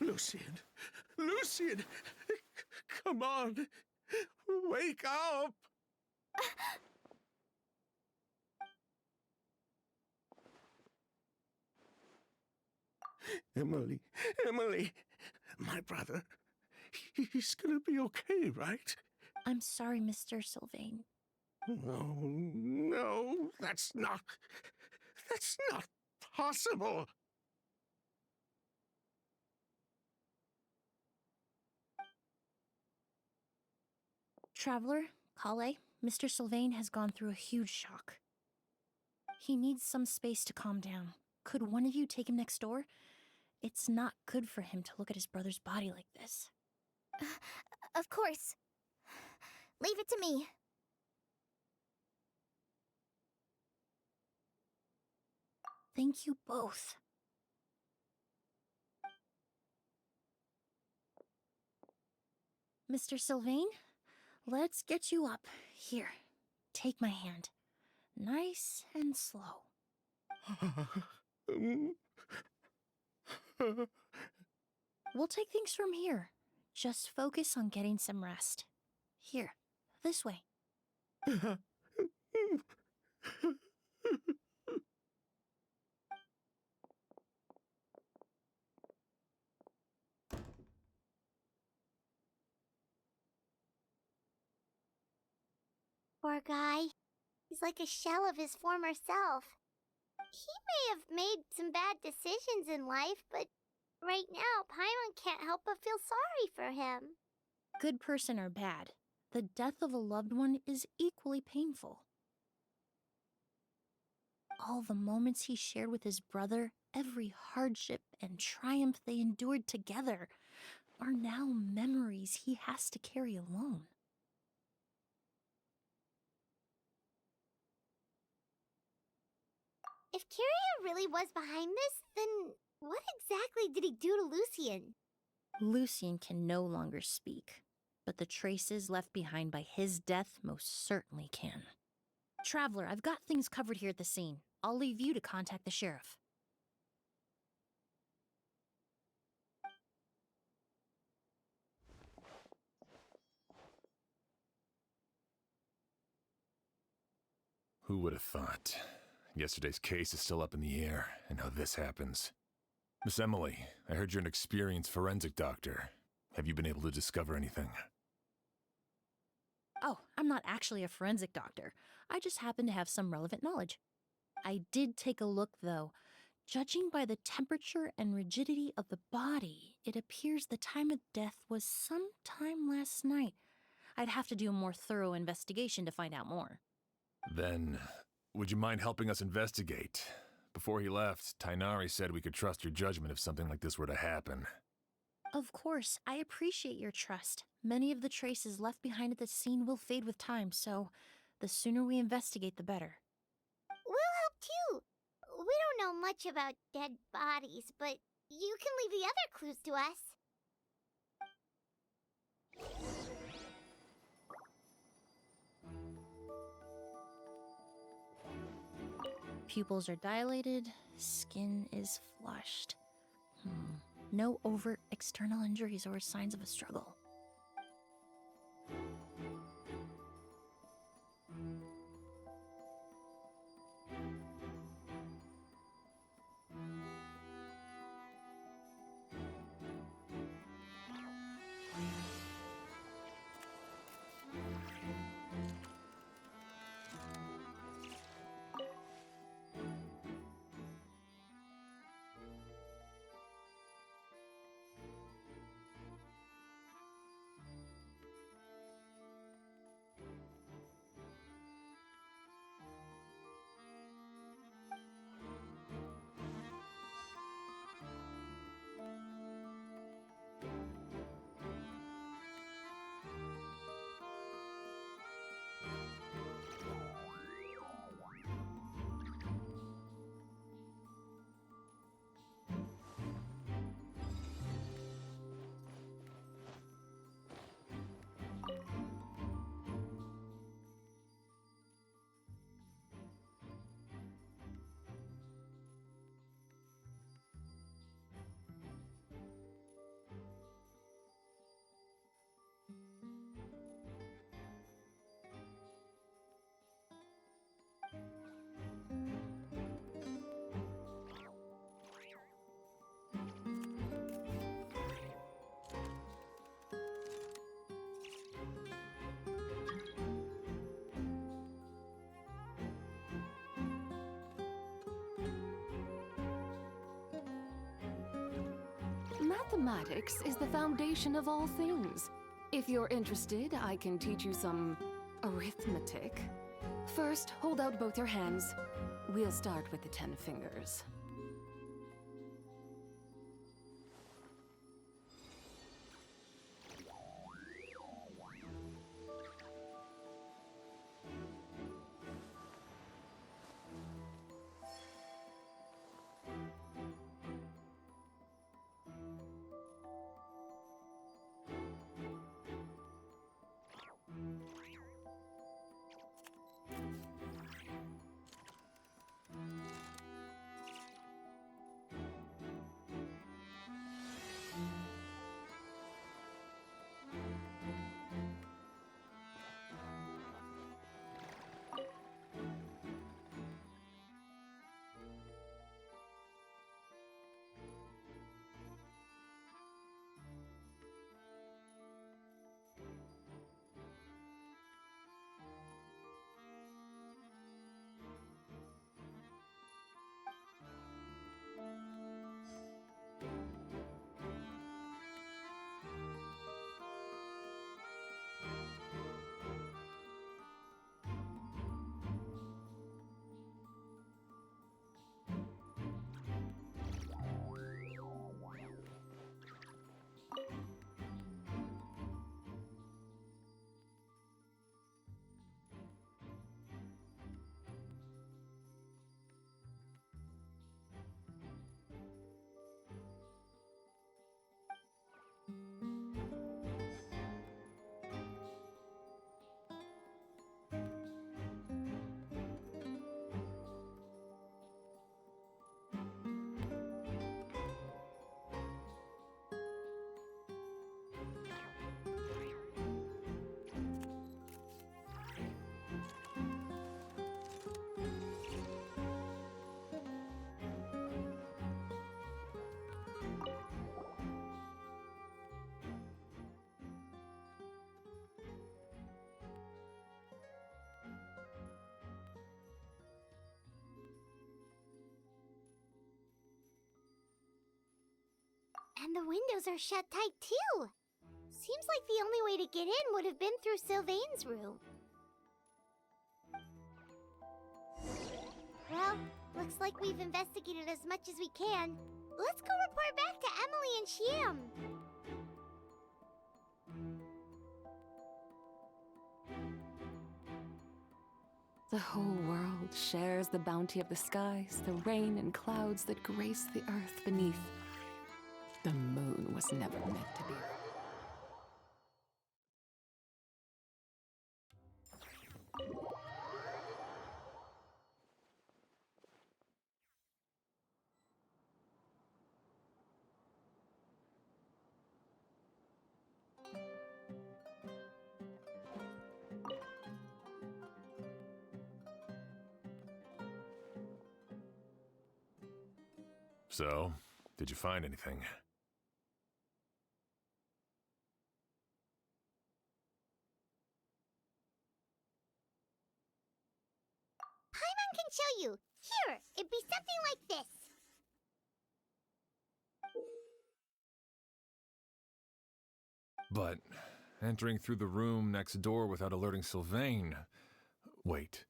Lucian! Lucian! Come on! Wake up! Emilie, Emilie! My brother, he's gonna be okay, right?
I'm sorry, Mr. Sylvain.
No, no, that's not possible.
Traveler, Kale, Mr. Sylvain has gone through a huge shock. He needs some space to calm down. Could one of you take him next door? It's not good for him to look at his brother's body like this.
Of course. Leave it to me.
Thank you both. Mr. Sylvain, let's get you up. Here, take my hand. Nice and slow. We'll take things from here. Just focus on getting some rest. Here, this way.
Poor guy. He's like a shell of his former self. He may have made some bad decisions in life, but right now, Paimon can't help but feel sorry for him.
Good person or bad, the death of a loved one is equally painful. All the moments he shared with his brother, every hardship and triumph they endured together, are now memories he has to carry alone.
If Kirio really was behind this, then what exactly did he do to Lucian?
Lucian can no longer speak, but the traces left behind by his death most certainly can. Traveler, I've got things covered here at the scene. I'll leave you to contact the sheriff.
Who would have thought? Yesterday's case is still up in the air, and now this happens. Miss Emilie, I heard you're an experienced forensic doctor. Have you been able to discover anything?
Oh, I'm not actually a forensic doctor. I just happen to have some relevant knowledge. I did take a look, though. Judging by the temperature and rigidity of the body, it appears the time of death was sometime last night. I'd have to do a more thorough investigation to find out more.
Then, would you mind helping us investigate? Before he left, Tainari said we could trust your judgment if something like this were to happen.
Of course, I appreciate your trust. Many of the traces left behind at the scene will fade with time, so the sooner we investigate, the better.
We'll help too. We don't know much about dead bodies, but you can leave the other clues to us.
Pupils are dilated, skin is flushed. No overt external injuries or signs of a struggle.
Mathematics is the foundation of all things. If you're interested, I can teach you some arithmetic. First, hold out both your hands. We'll start with the 10 fingers.
And the windows are shut tight too. Seems like the only way to get in would have been through Sylvain's room. Well, looks like we've investigated as much as we can. Let's go report back to Emilie and Shiam.
The whole world shares the bounty of the skies, the rain and clouds that grace the earth beneath. The moon was never meant to be.
So, did you find anything?
Paimon can show you. Here, it'd be something like this.
But entering through the room next door without alerting Sylvain... Wait,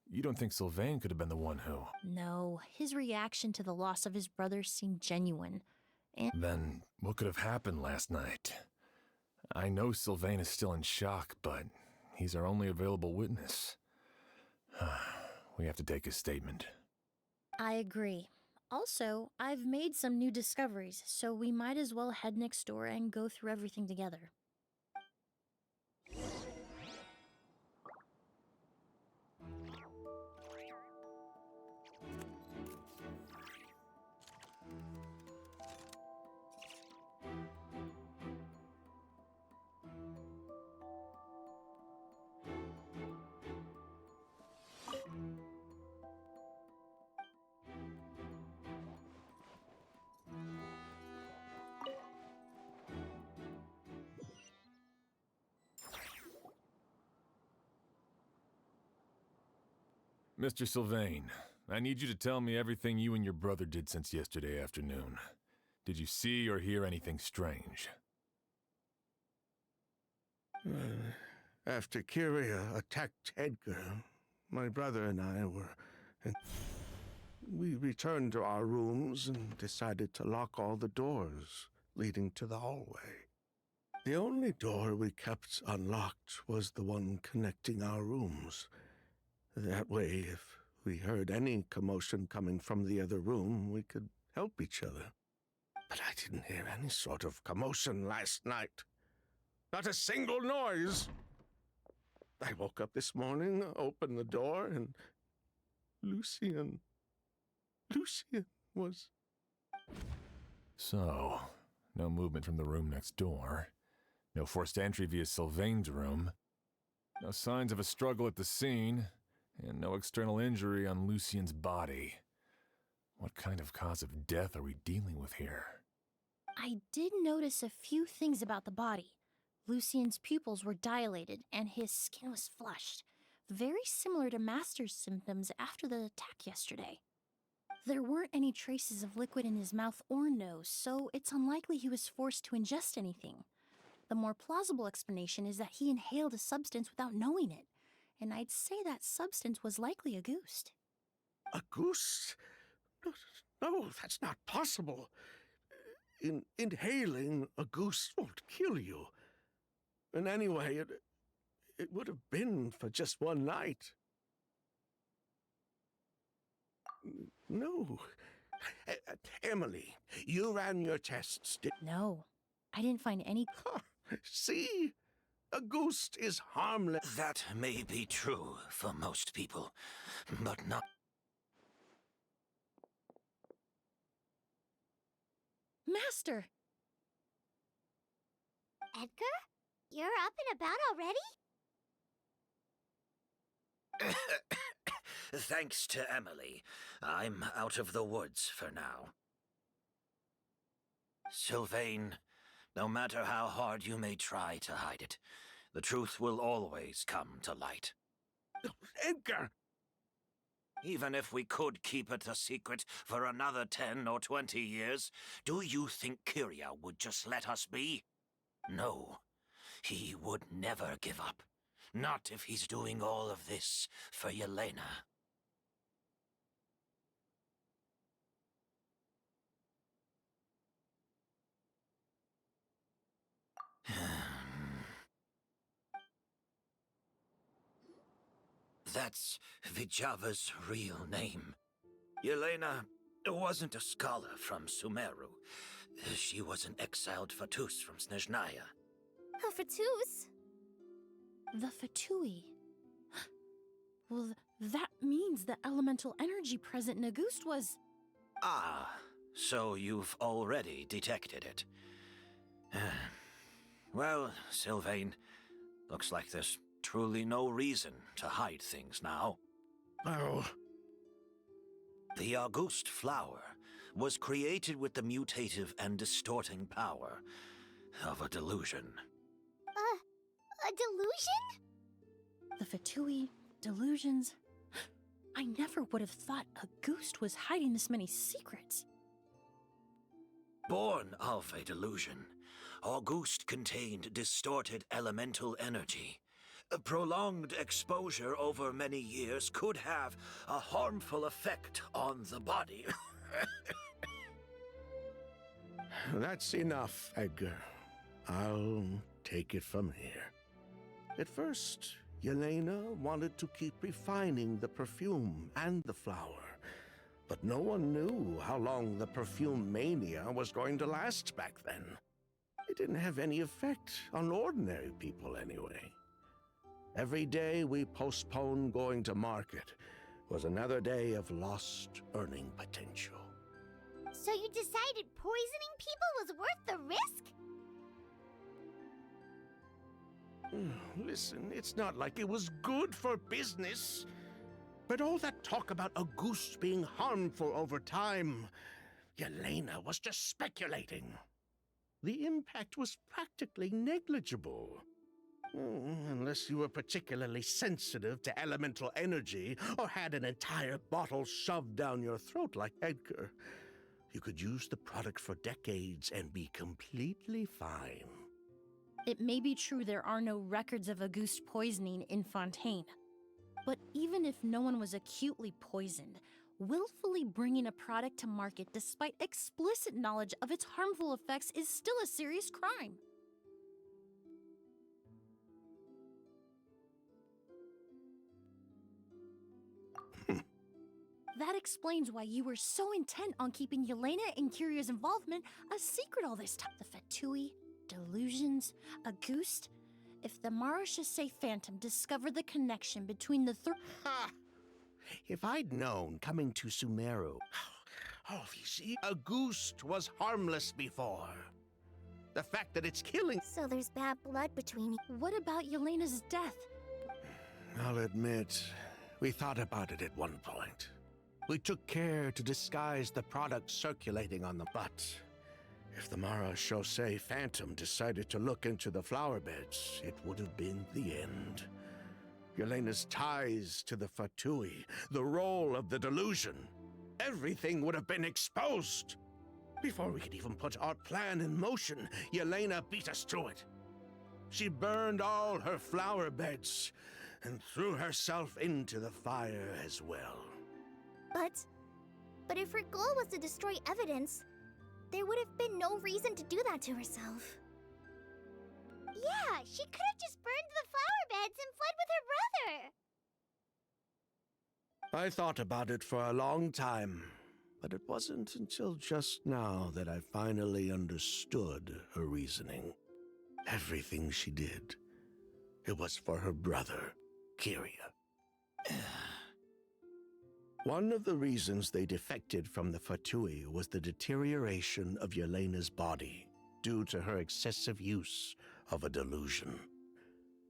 you don't think Sylvain could have been the one who...
No, his reaction to the loss of his brother seemed genuine. And
Then what could have happened last night? I know Sylvain is still in shock, but he's our only available witness. We have to take his statement.
I agree. Also, I've made some new discoveries, so we might as well head next door and go through everything together.
Mr. Sylvain, I need you to tell me everything you and your brother did since yesterday afternoon. Did you see or hear anything strange?
After Kyria attacked Edgar, my brother and I we returned to our rooms and decided to lock all the doors leading to the hallway. The only door we kept unlocked was the one connecting our rooms. That way, if we heard any commotion coming from the other room, we could help each other. But I didn't hear any sort of commotion last night. Not a single noise. I woke up this morning, opened the door, and Lucian was...
So, no movement from the room next door. No forced entry via Sylvain's room. No signs of a struggle at the scene. And no external injury on Lucian's body. What kind of cause of death are we dealing with here?
I did notice a few things about the body. Lucian's pupils were dilated, and his skin was flushed, very similar to Master's symptoms after the attack yesterday. There weren't any traces of liquid in his mouth or nose, so it's unlikely he was forced to ingest anything. The more plausible explanation is that he inhaled a substance without knowing it, and I'd say that substance was likely a goose.
A goose? No, that's not possible. Inhaling a goose won't kill you. And anyway, it would have been for just one night. No. Emilie, you ran your tests,
No, I didn't find any...
See? A goose is harmless.
That may be true for most people, but not...
Master!
Edgar? You're up and about already?
Thanks to Emilie, I'm out of the woods for now. Sylvain, no matter how hard you may try to hide it, the truth will always come to light.
Edgar!
even if we could keep it a secret for another 10 or 20 years, do you think Kyria would just let us be? No, he would never give up. Not if he's doing all of this for Yelena. That's Vijava's real name. Yelena wasn't a scholar from Sumeru. She was an exiled Fatus from Snezhnaya.
A Fatus?
The Fatui. Well, that means the elemental energy present in Auguste was...
Ah, so you've already detected it. Well, Sylvain, looks like there's truly no reason to hide things now.
Oh,
The Auguste flower was created with the mutative and distorting power of a delusion.
A delusion?
The Fatui, delusions... I never would have thought Auguste was hiding this many secrets.
Born of a delusion, Auguste contained distorted elemental energy. A prolonged exposure over many years could have a harmful effect on the body.
that's enough, Edgar. I'll take it from here. At first, Yelena wanted to keep refining the perfume and the flower, but no one knew how long the perfume mania was going to last back then. It didn't have any effect on ordinary people anyway. Every day we postponed going to market was another day of lost earning potential.
So you decided poisoning people was worth the risk?
Listen, it's not like it was good for business. But all that talk about Auguste being harmful over time, Yelena was just speculating. The impact was practically negligible. Unless you were particularly sensitive to elemental energy or had an entire bottle shoved down your throat like Edgar. You could use the product for decades and be completely fine.
It may be true there are no records of Auguste poisoning in Fontaine. But even if no one was acutely poisoned, willfully bringing a product to market despite explicit knowledge of its harmful effects is still a serious crime. That explains why you were so intent on keeping Yelena and Kyria's involvement a secret all this time. The Fatui, delusions, Auguste. If the Marechaussee Phantom discovered the connection between the
Ha! If I'd known coming to Sumeru... Oh, you see, Auguste was harmless before. The fact that it's killing...
So there's bad blood between you.
What about Yelena's death?
I'll admit, we thought about it at one point. We took care to disguise the product circulating on the butt. If the Marechaussee Phantom decided to look into the flower beds, it would have been the end. Yelena's ties to the Fatui, the role of the delusion, everything would have been exposed. Before we could even put our plan in motion, Yelena beat us to it. She burned all her flower beds and threw herself into the fire as well.
But if her goal was to destroy evidence, there would have been no reason to do that to herself. Yeah, she could have just burned the flower beds and fled with her brother.
I thought about it for a long time, but it wasn't until just now that I finally understood her reasoning. Everything she did, it was for her brother, Kyria. One of the reasons they defected from the Fatui was the deterioration of Yelena's body due to her excessive use of a delusion.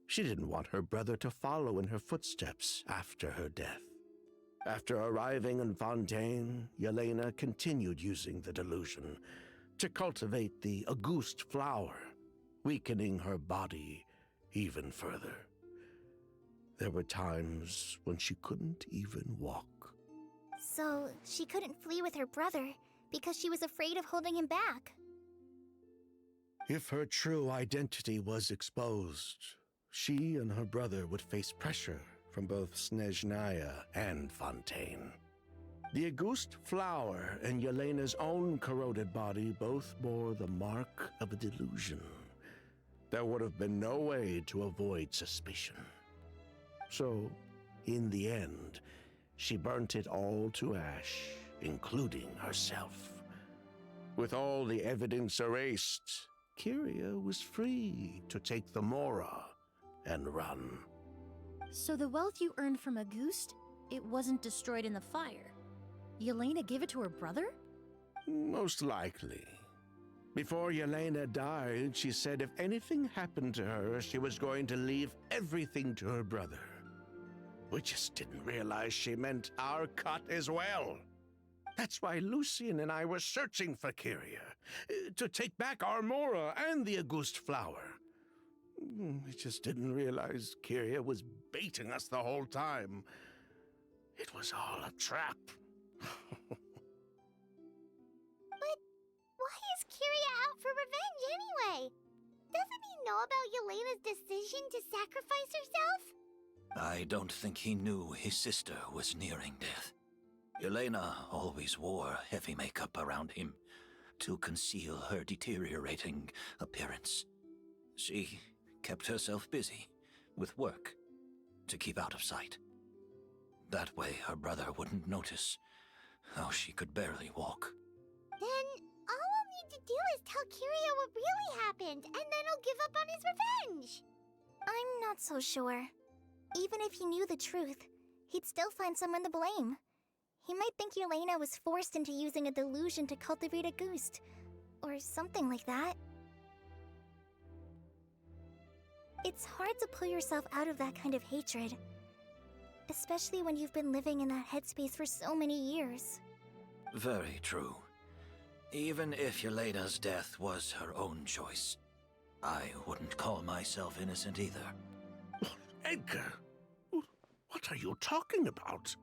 She didn't want her brother to follow in her footsteps after her death. After arriving in Fontaine, Yelena continued using the delusion to cultivate the Auguste flower, weakening her body even further. There were times when she couldn't even walk.
So she couldn't flee with her brother because she was afraid of holding him back.
If her true identity was exposed, she and her brother would face pressure from both Snezhnaya and Fontaine. The Auguste flower and Yelena's own corroded body both bore the mark of a delusion. There would have been no way to avoid suspicion. So, in the end, she burnt it all to ash, including herself. With all the evidence erased, Kyria was free to take the Mora and run.
So the wealth you earned from Auguste, it wasn't destroyed in the fire. Yelena gave it to her brother?
Most likely. Before Yelena died, she said if anything happened to her, she was going to leave everything to her brother. We just didn't realize she meant our cut as well. That's why Lucien and I were searching for Kyria, to take back our Mora and the Auguste flower. We just didn't realize Kyria was baiting us the whole time. It was all a trap.
But why is Kyria out for revenge anyway? Doesn't he know about Yelena's decision to sacrifice herself?
I don't think he knew his sister was nearing death. Yelena always wore heavy makeup around him to conceal her deteriorating appearance. She kept herself busy with work to keep out of sight. That way her brother wouldn't notice how she could barely walk.
Then all I'll need to do is tell Kyria what really happened, and then he'll give up on his revenge. I'm not so sure. Even if he knew the truth, he'd still find someone to blame. He might think Yelena was forced into using a delusion to cultivate Auguste, or something like that. It's hard to pull yourself out of that kind of hatred, especially when you've been living in that headspace for so many years.
Very true. Even if Yelena's death was her own choice, I wouldn't call myself innocent either.
Edgar, what are you talking about?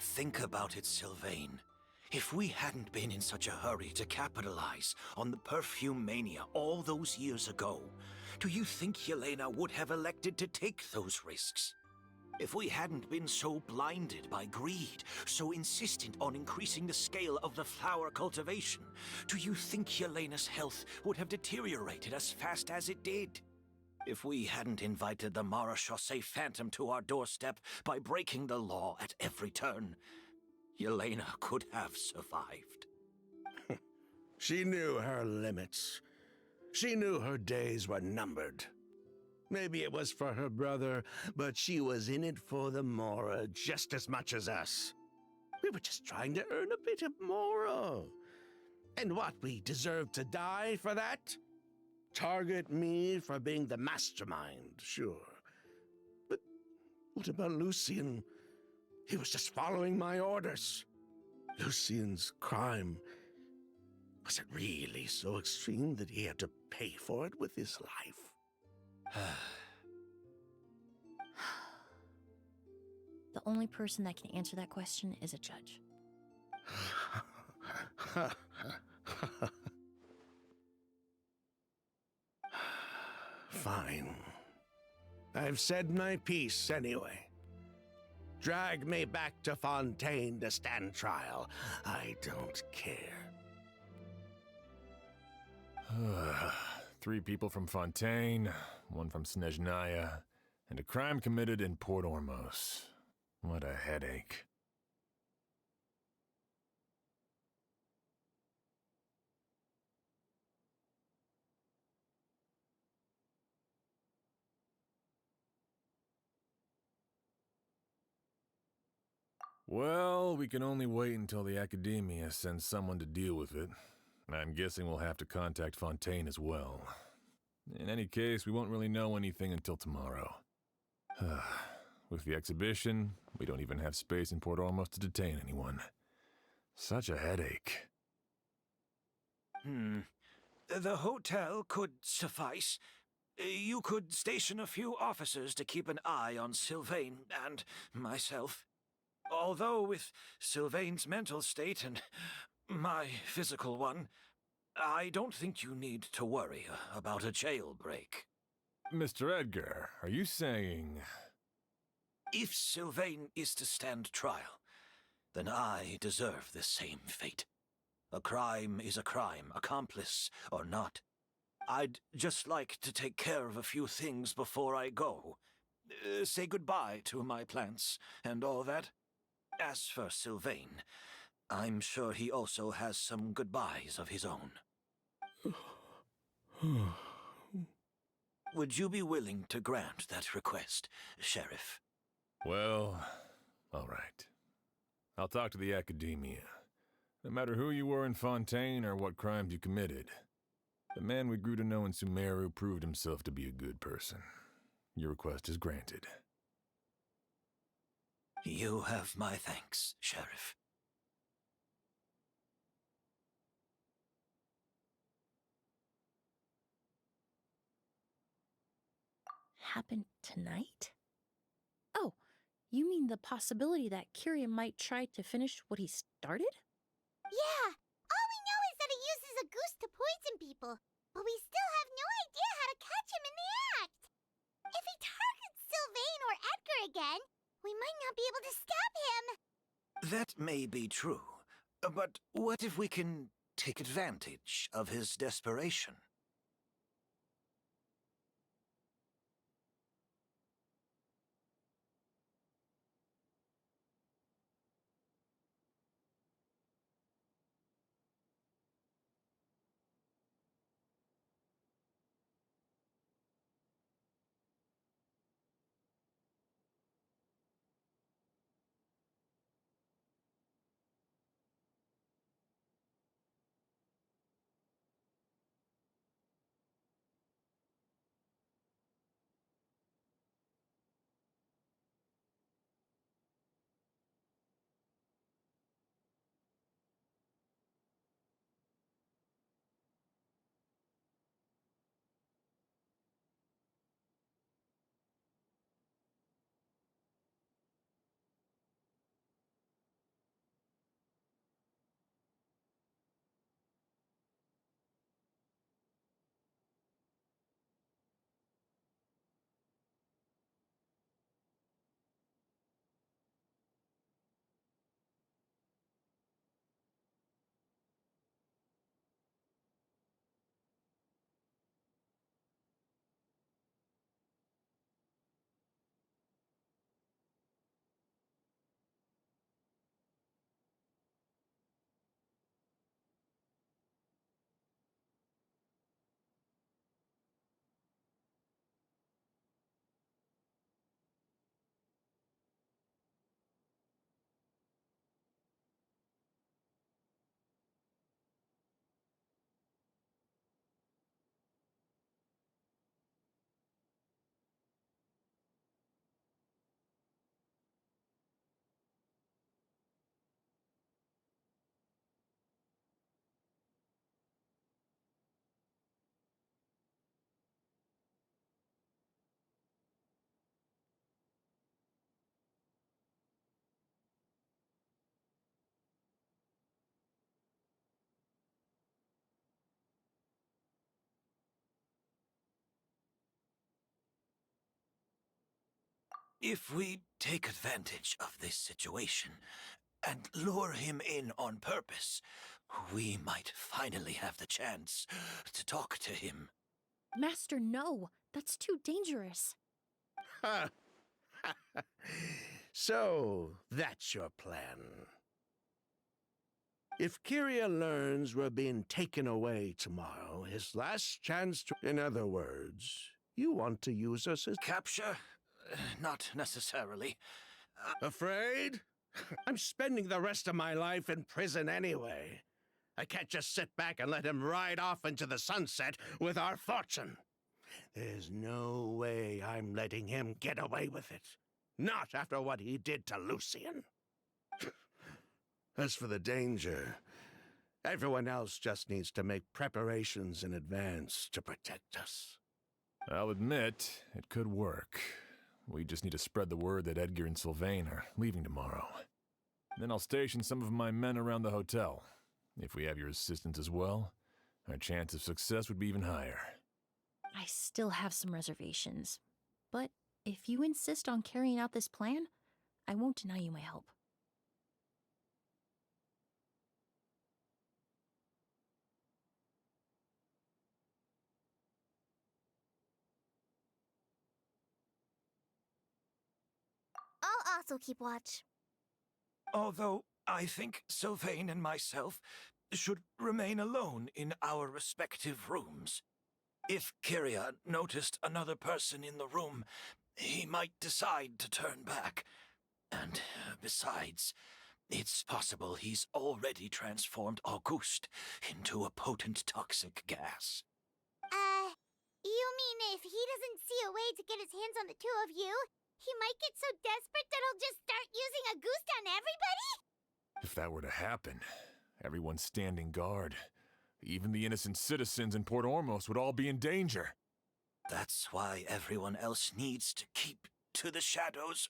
Think about it, Sylvain. If we hadn't been in such a hurry to capitalize on the perfume mania all those years ago, do you think Yelena would have elected to take those risks? If we hadn't been so blinded by greed, so insistent on increasing the scale of the flower cultivation, do you think Yelena's health would have deteriorated as fast as it did? If we hadn't invited the Marechaussee Phantom to our doorstep by breaking the law at every turn, Yelena could have survived.
She knew her limits. She knew her days were numbered. Maybe it was for her brother, but she was in it for the Mora just as much as us. We were just trying to earn a bit of Mora. And what, we deserve to die for that? Target me for being the mastermind, sure. But what about Lucien? He was just following my orders. Lucien's crime, was it really so extreme that he had to pay for it with his life?
The only person that can answer that question is a judge.
Fine. I've said my piece anyway. Drag me back to Fontaine to stand trial. I don't care.
3 people from Fontaine, 1 from Snezhnaya, and a crime committed in Port Ormos. What a headache. Well, we can only wait until the Academia sends someone to deal with it. I'm guessing we'll have to contact Fontaine as well. In any case, we won't really know anything until tomorrow. With the exhibition, we don't even have space in Port Ormos to detain anyone. Such a headache.
The hotel could suffice. You could station a few officers to keep an eye on Sylvain and myself. Although with Sylvain's mental state and my physical one, I don't think you need to worry about a jailbreak.
Mr. Edgar, are you saying...
If Sylvain is to stand trial, then I deserve the same fate. A crime is a crime, accomplice or not. I'd just like to take care of a few things before I go. Say goodbye to my plants and all that. As for Sylvain, I'm sure he also has some goodbyes of his own. Would you be willing to grant that request, Sheriff?
Well, all right. I'll talk to the Academia. No matter who you were in Fontaine or what crimes you committed, the man we grew to know in Sumeru proved himself to be a good person. Your request is granted.
You have my thanks, Sheriff.
Happened tonight? Oh, you mean the possibility that Kiria might try to finish what he started?
Yeah, all we know is that he uses a goose to poison people, but we still have no idea how to catch him in the act. If he targets Sylvain or Edgar again, we might not be able to stop him.
That may be true, but what if we can take advantage of his desperation? If we take advantage of this situation and lure him in on purpose, we might finally have the chance to talk to him.
Master, no. That's too dangerous.
Ha! So, that's your plan. If Kiria learns we're being taken away tomorrow, his last chance to... In other words, you want to use us as...
Capture? Not necessarily.
Afraid? I'm spending the rest of my life in prison anyway. I can't just sit back and let him ride off into the sunset with our fortune. There's no way I'm letting him get away with it. Not after what he did to Lucian. As for the danger, everyone else just needs to make preparations in advance to protect us.
I'll admit, it could work. We just need to spread the word that Edgar and Sylvain are leaving tomorrow. Then I'll station some of my men around the hotel. If we have your assistance as well, our chance of success would be even higher.
I still have some reservations. But if you insist on carrying out this plan, I won't deny you my help.
I'll also keep watch.
Although I think Sylvain and myself should remain alone in our respective rooms. If Kyria noticed another person in the room, he might decide to turn back. And besides, it's possible he's already transformed Auguste into a potent toxic gas.
You mean if he doesn't see a way to get his hands on the two of you, he might get so desperate that he'll just start using Auguste on everybody?
If that were to happen, everyone's standing guard. Even the innocent citizens in Port Ormos would all be in danger.
That's why everyone else needs to keep to the shadows.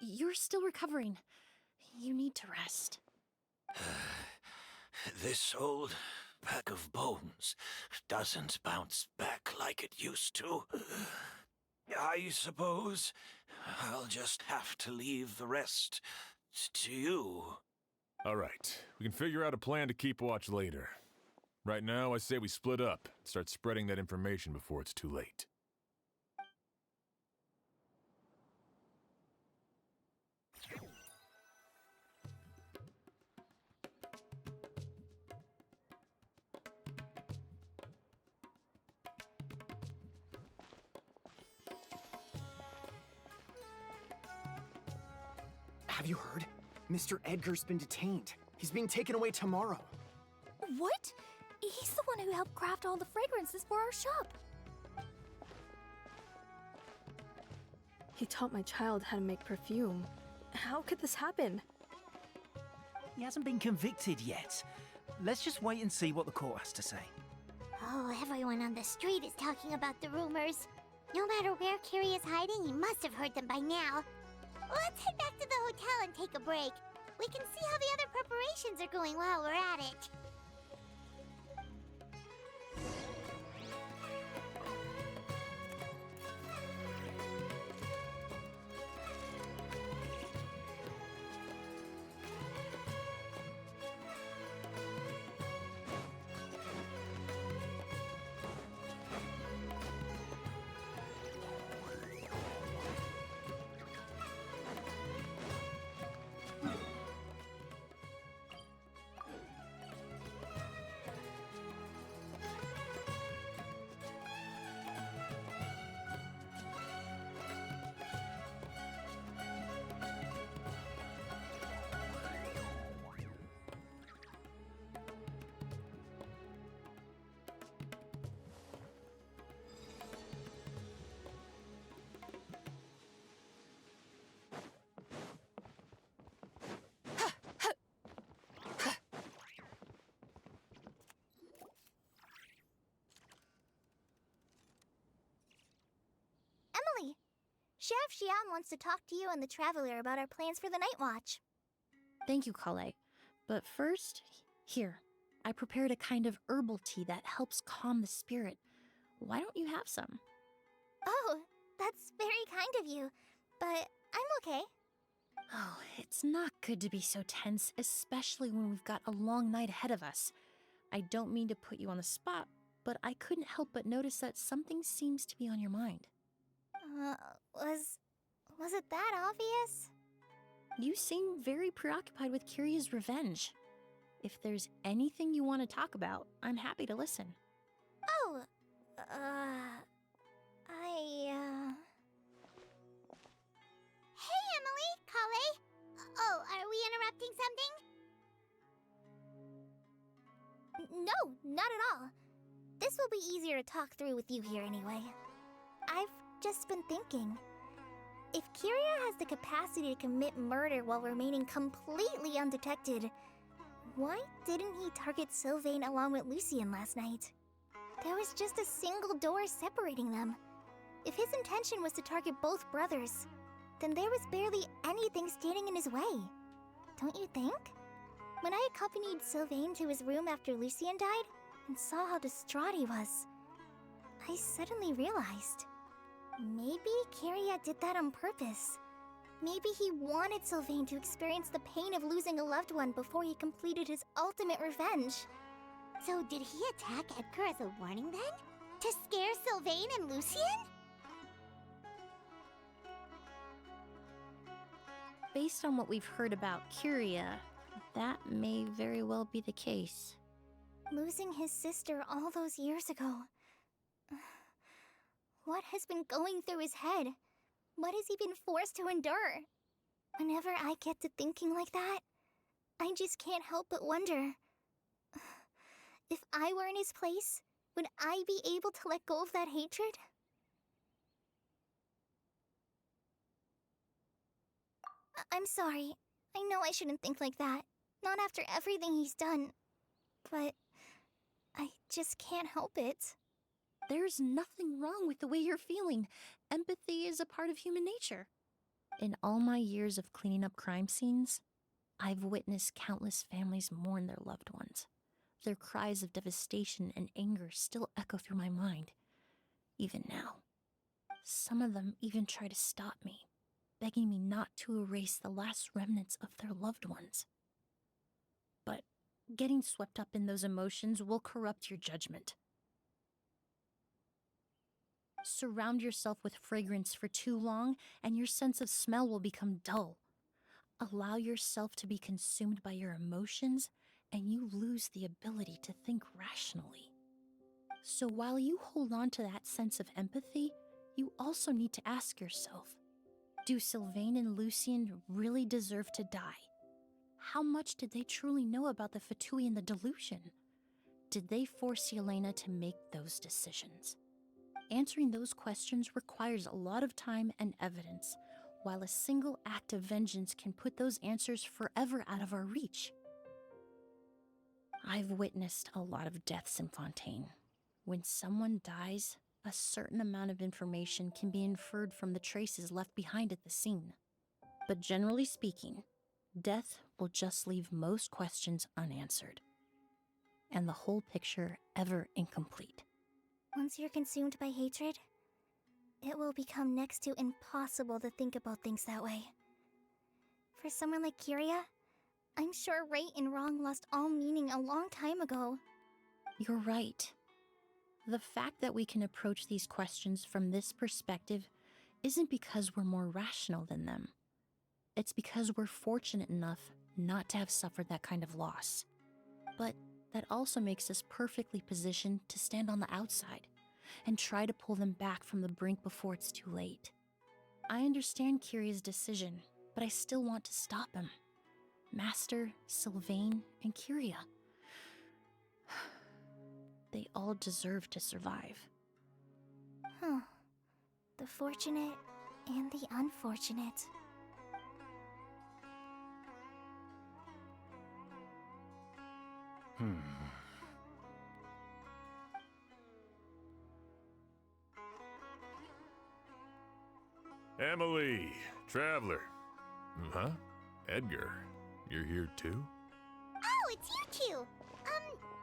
You're still recovering. You need to rest.
This old pack of bones doesn't bounce back like it used to. I suppose I'll just have to leave the rest to you.
All right, we can figure out a plan to keep watch later. Right now, I say we split up and start spreading that information before it's too late.
Have you heard? Mr. Edgar's been detained. He's being taken away tomorrow.
What? He's the one who helped craft all the fragrances for our shop.
He taught my child how to make perfume. How could this happen?
He hasn't been convicted yet. Let's just wait and see what the court has to say.
Oh, everyone on the street is talking about the rumors. No matter where Kyria is hiding, he must have heard them by now. Let's head back to the hotel and take a break. We can see how the other preparations are going while we're at it. Emily, Sheriff Xian wants to talk to you and the Traveler about our plans for the Night Watch.
Thank you, Kale. But first, here, I prepared a kind of herbal tea that helps calm the spirit. Why don't you have some?
Oh, that's very kind of you, but I'm okay.
Oh, it's not good to be so tense, especially when we've got a long night ahead of us. I don't mean to put you on the spot, but I couldn't help but notice that something seems to be on your mind.
Was it that obvious?
You seem very preoccupied with Kyria's revenge. If there's anything you want to talk about, I'm happy to listen.
Oh, Hey, Emily, Kale. Oh, are we interrupting something? No, not at all. This will be easier to talk through with you here anyway. I've just been thinking. If Kyria has the capacity to commit murder while remaining completely undetected, why didn't he target Sylvain along with Lucien last night? There was just a single door separating them. If his intention was to target both brothers, then there was barely anything standing in his way. Don't you think? When I accompanied Sylvain to his room after Lucien died, and saw how distraught he was, I suddenly realized, maybe Kyria did that on purpose. Maybe he wanted Sylvain to experience the pain of losing a loved one before he completed his ultimate revenge.
So did he attack Edgar as a warning then? To scare Sylvain and Lucien?
Based on what we've heard about Kyria, that may very well be the case.
Losing his sister all those years ago. What has been going through his head? What has he been forced to endure? Whenever I get to thinking like that, I just can't help but wonder. If I were in his place, would I be able to let go of that hatred? I'm sorry. I know I shouldn't think like that. Not after everything he's done. But I just can't help it.
There's nothing wrong with the way you're feeling. Empathy is a part of human nature. In all my years of cleaning up crime scenes, I've witnessed countless families mourn their loved ones. Their cries of devastation and anger still echo through my mind, even now. Some of them even try to stop me, begging me not to erase the last remnants of their loved ones. But getting swept up in those emotions will corrupt your judgment. Surround yourself with fragrance for too long, and your sense of smell will become dull. Allow yourself to be consumed by your emotions, and you lose the ability to think rationally. So while you hold on to that sense of empathy, you also need to ask yourself, do Sylvain and Lucien really deserve to die? How much did they truly know about the Fatui and the delusion? Did they force Yelena to make those decisions? Answering those questions requires a lot of time and evidence, while a single act of vengeance can put those answers forever out of our reach. I've witnessed a lot of deaths in Fontaine. When someone dies, a certain amount of information can be inferred from the traces left behind at the scene. But generally speaking, death will just leave most questions unanswered, and the whole picture ever incomplete.
Once you're consumed by hatred, it will become next to impossible to think about things that way. For someone like Kyria, I'm sure right and wrong lost all meaning a long time ago.
You're right. The fact that we can approach these questions from this perspective isn't because we're more rational than them. It's because we're fortunate enough not to have suffered that kind of loss. But that also makes us perfectly positioned to stand on the outside and try to pull them back from the brink before it's too late. I understand Kyria's decision, but I still want to stop him. Master, Sylvain, and Kyria. They all deserve to survive.
The fortunate and the unfortunate.
Emilie, Traveler. Huh? Edgar, you're here too?
Oh, it's you two!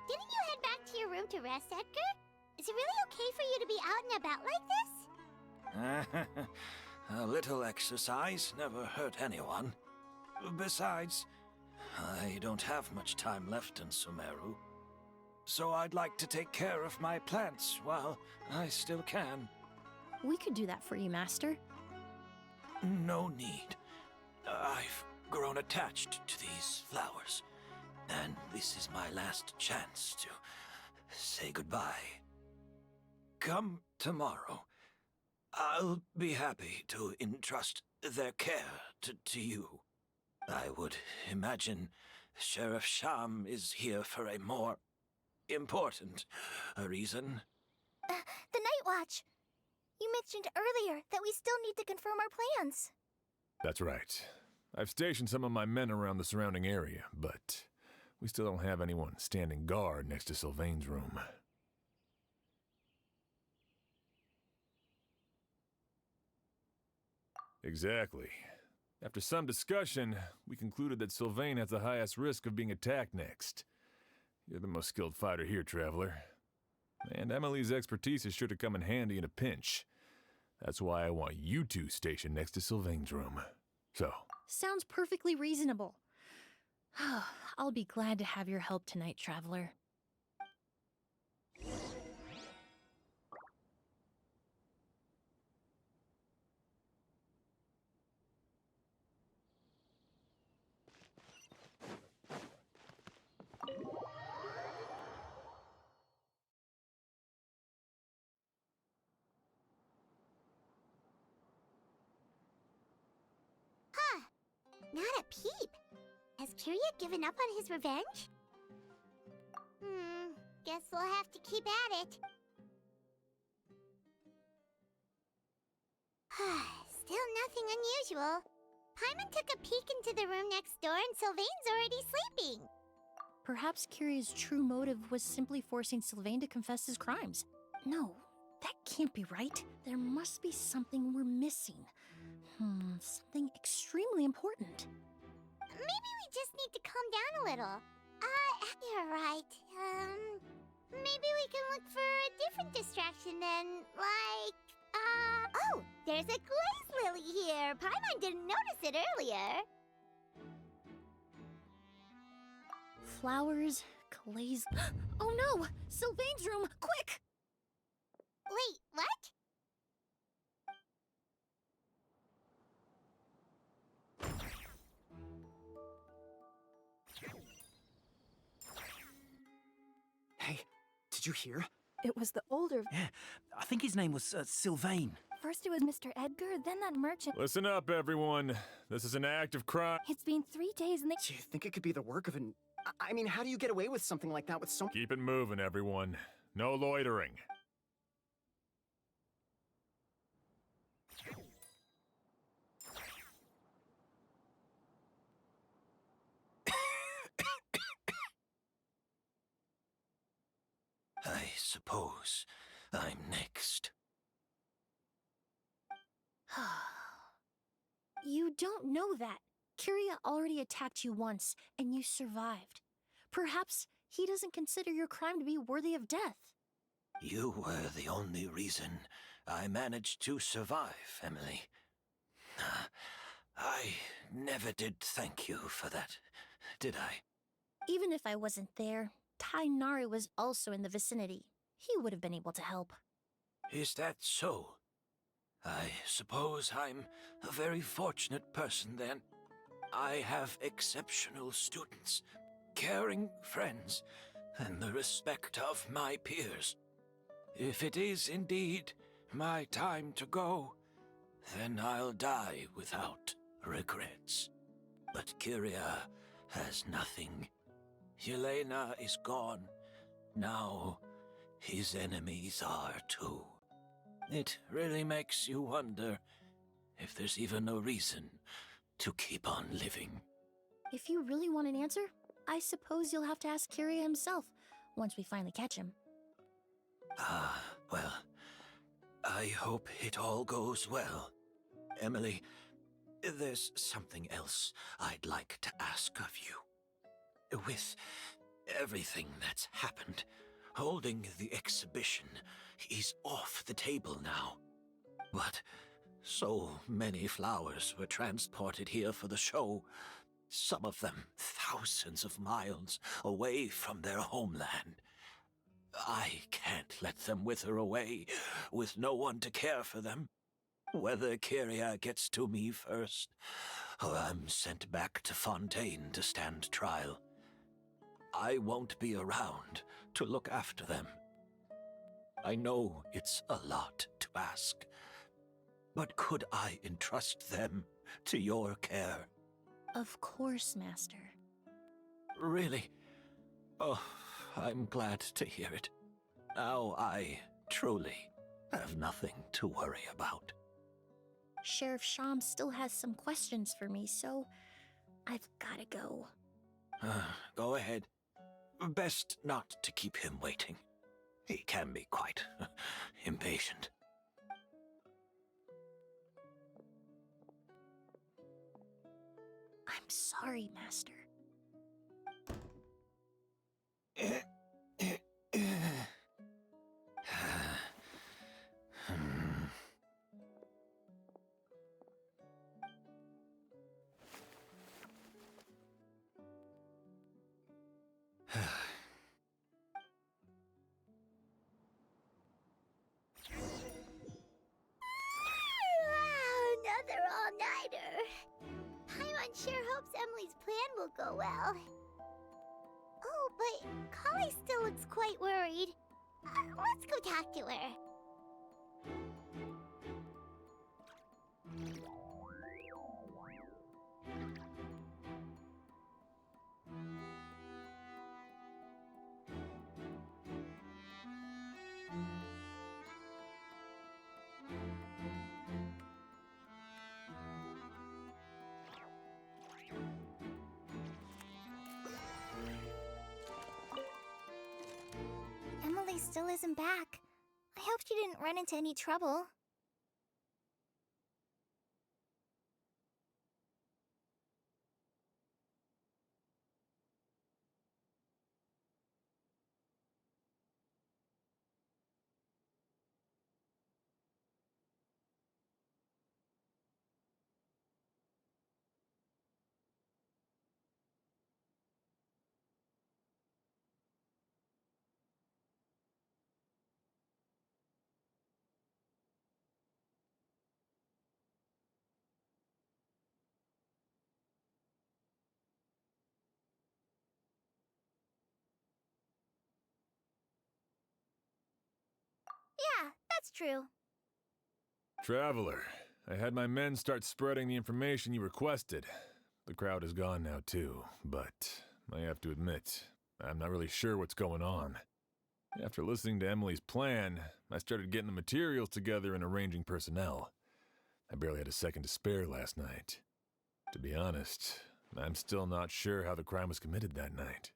Didn't you head back to your room to rest, Edgar? Is it really okay for you to be out and about like this?
A little exercise never hurt anyone. Besides, I don't have much time left in Sumeru. So I'd like to take care of my plants while I still can.
We could do that for you, Master.
No need. I've grown attached to these flowers, and this is my last chance to say goodbye. Come tomorrow. I'll be happy to entrust their care to you. I would imagine Sheriff Sham is here for a more important reason.
The Night Watch! You mentioned earlier that we still need to confirm our plans.
That's right. I've stationed some of my men around the surrounding area, but we still don't have anyone standing guard next to Sylvain's room. Exactly. After some discussion, we concluded that Sylvain has the highest risk of being attacked next. You're the most skilled fighter here, Traveler. And Emilie's expertise is sure to come in handy in a pinch. That's why I want you two stationed next to Sylvain's room. So.
Sounds perfectly reasonable. I'll be glad to have your help tonight, Traveler.
Huh. Not a peep. Has Kiria given up on his revenge? Guess we'll have to keep at it. Still nothing unusual. Paimon took a peek into the room next door and Sylvain's already sleeping.
Perhaps Kiria's true motive was simply forcing Sylvain to confess his crimes. No, that can't be right. There must be something we're missing. Something extremely important.
Maybe we just need to calm down a little. You're right. Maybe we can look for a different distraction then, like, oh, there's a glaze lily here. Paimon didn't notice it earlier.
Flowers, glaze... Oh no! Sylvain's room! Quick!
Wait, what?
Hey, did you hear?
It was the older...
Yeah, I think his name was Sylvain.
First it was Mr. Edgar, then that merchant.
Listen up, everyone. This is an act of crime.
It's been 3 days and they...
Do you think it could be the work of an... I mean, how do you get away with something like that with so...
Keep it moving, everyone. No loitering.
I suppose I'm next.
You don't know that. Kiria already attacked you once, and you survived. Perhaps he doesn't consider your crime to be worthy of death.
You were the only reason I managed to survive, Emilie. I never did thank you for that, did I?
Even if I wasn't there, Tainari was also in the vicinity. He would have been able to help.
Is that so? I suppose I'm a very fortunate person then. I have exceptional students, caring friends, and the respect of my peers. If it is indeed my time to go, then I'll die without regrets. But Kiria has nothing. Yelena is gone. Now his enemies are too. It really makes you wonder if there's even a reason to keep on living.
If you really want an answer, I suppose you'll have to ask Kiria himself once we finally catch him.
Well, I hope it all goes well. Emilie, there's something else I'd like to ask of you. With everything that's happened, holding the exhibition is off the table now. But so many flowers were transported here for the show, some of them thousands of miles away from their homeland. I can't let them wither away with no one to care for them. Whether Kiria gets to me first, or I'm sent back to Fontaine to stand trial, I won't be around to look after them. I know it's a lot to ask, but could I entrust them to your care?
Of course, Master.
Really? Oh, I'm glad to hear it. Now I truly have nothing to worry about.
Sheriff Sham still has some questions for me, so I've gotta go.
Go ahead. Best not to keep him waiting. He can be quite impatient.
sorry, Master.
Another all-nighter. Paimon sure hopes Emily's plan will go well. Oh, but Kali still looks quite worried. Let's go talk to her.
Emily still isn't back. I hope she didn't run into any trouble.
Yeah, that's true.
Traveler, I had my men start spreading the information you requested. The crowd is gone now too, but I have to admit, I'm not really sure what's going on. After listening to Emily's plan, I started getting the materials together and arranging personnel. I barely had a second to spare last night. To be honest, I'm still not sure how the crime was committed that night.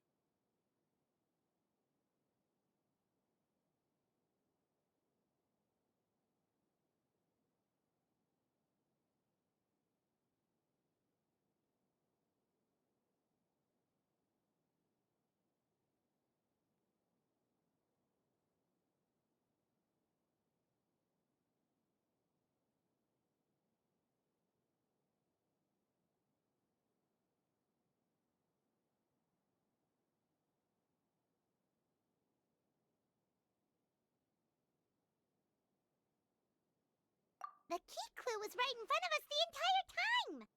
The key clue was right in front of us the entire time!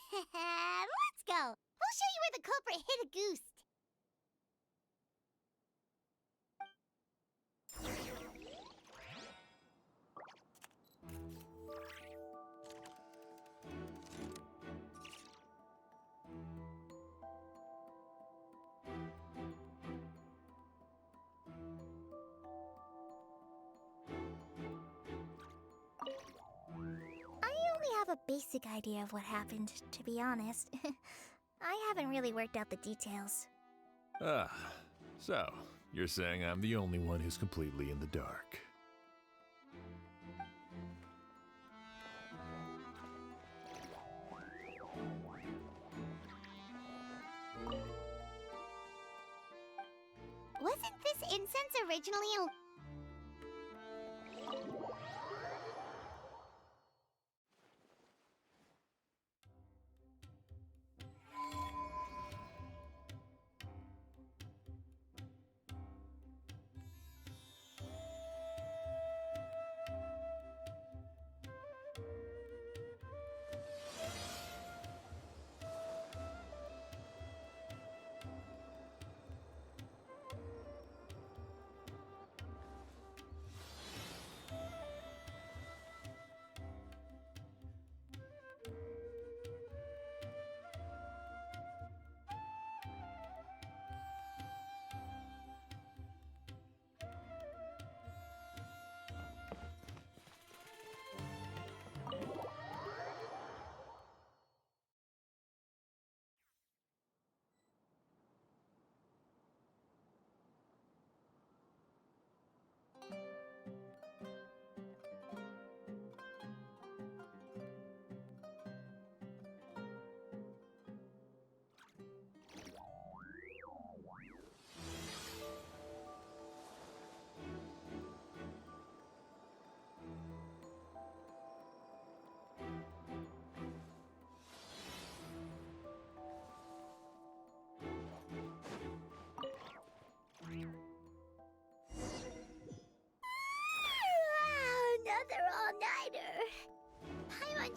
Let's go! We'll show you where the culprit hid a goose!
I only have a basic idea of what happened, to be honest. I haven't really worked out the details.
Ah, so you're saying I'm the only one who's completely in the dark.
Wasn't this incense originally a...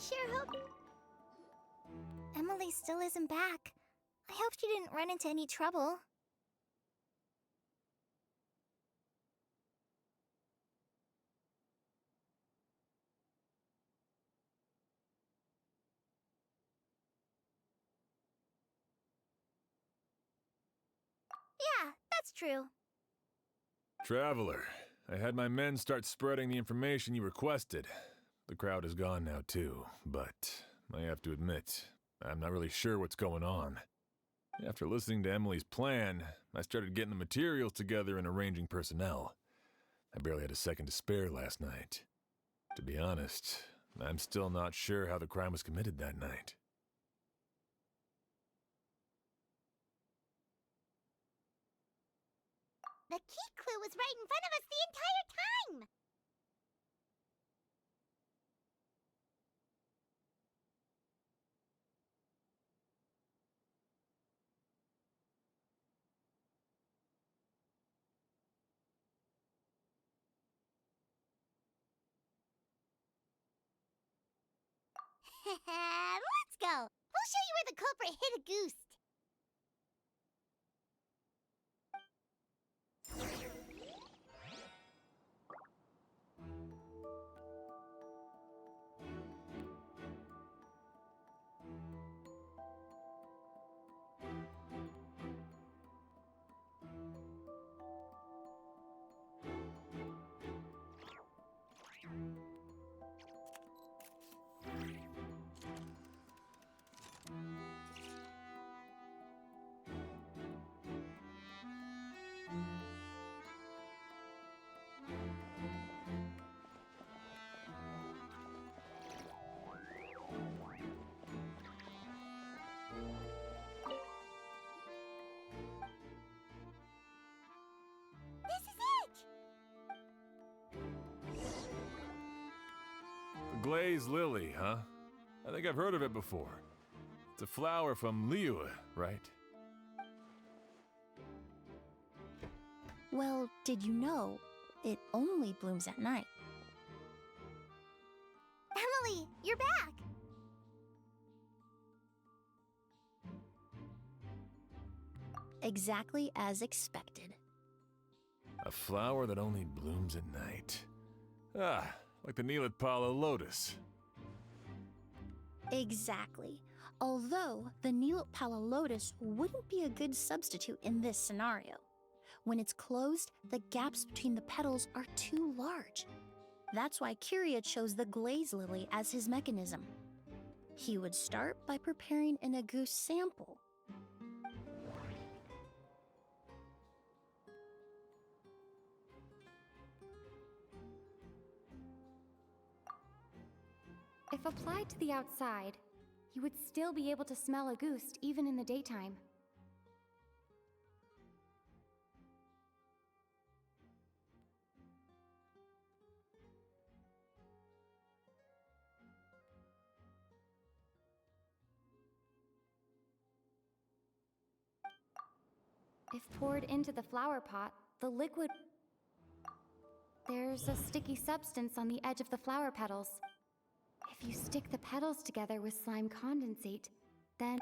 sure hope...
Emily still isn't back. I hope she didn't run into any trouble. Yeah, that's true.
Traveler, I had my men start spreading the information you requested. The crowd is gone now, too, but I have to admit, I'm not really sure what's going on. After listening to Emily's plan, I started getting the materials together and arranging personnel. I barely had a second to spare last night. To be honest, I'm still not sure how the crime was committed that night.
The key clue was right in front of us the entire time! Let's go! We'll show you where the culprit hid a goose!
The glazed lily, huh? I think I've heard of it before. It's a flower from Liyue, right?
Well, did you know it only blooms at night?
Emily, you're back!
Exactly as expected.
A flower that only blooms at night. Ah, like the Neelitpala lotus.
Exactly. Although the Neelitpala lotus wouldn't be a good substitute in this scenario. When it's closed, the gaps between the petals are too large. That's why Kiria chose the glaze lily as his mechanism. He would start by preparing an agouti sample.
If applied to the outside, you would still be able to smell a goose even in the daytime. If poured into the flower pot, the liquid... There's a sticky substance on the edge of the flower petals. If you stick the petals together with slime condensate, then...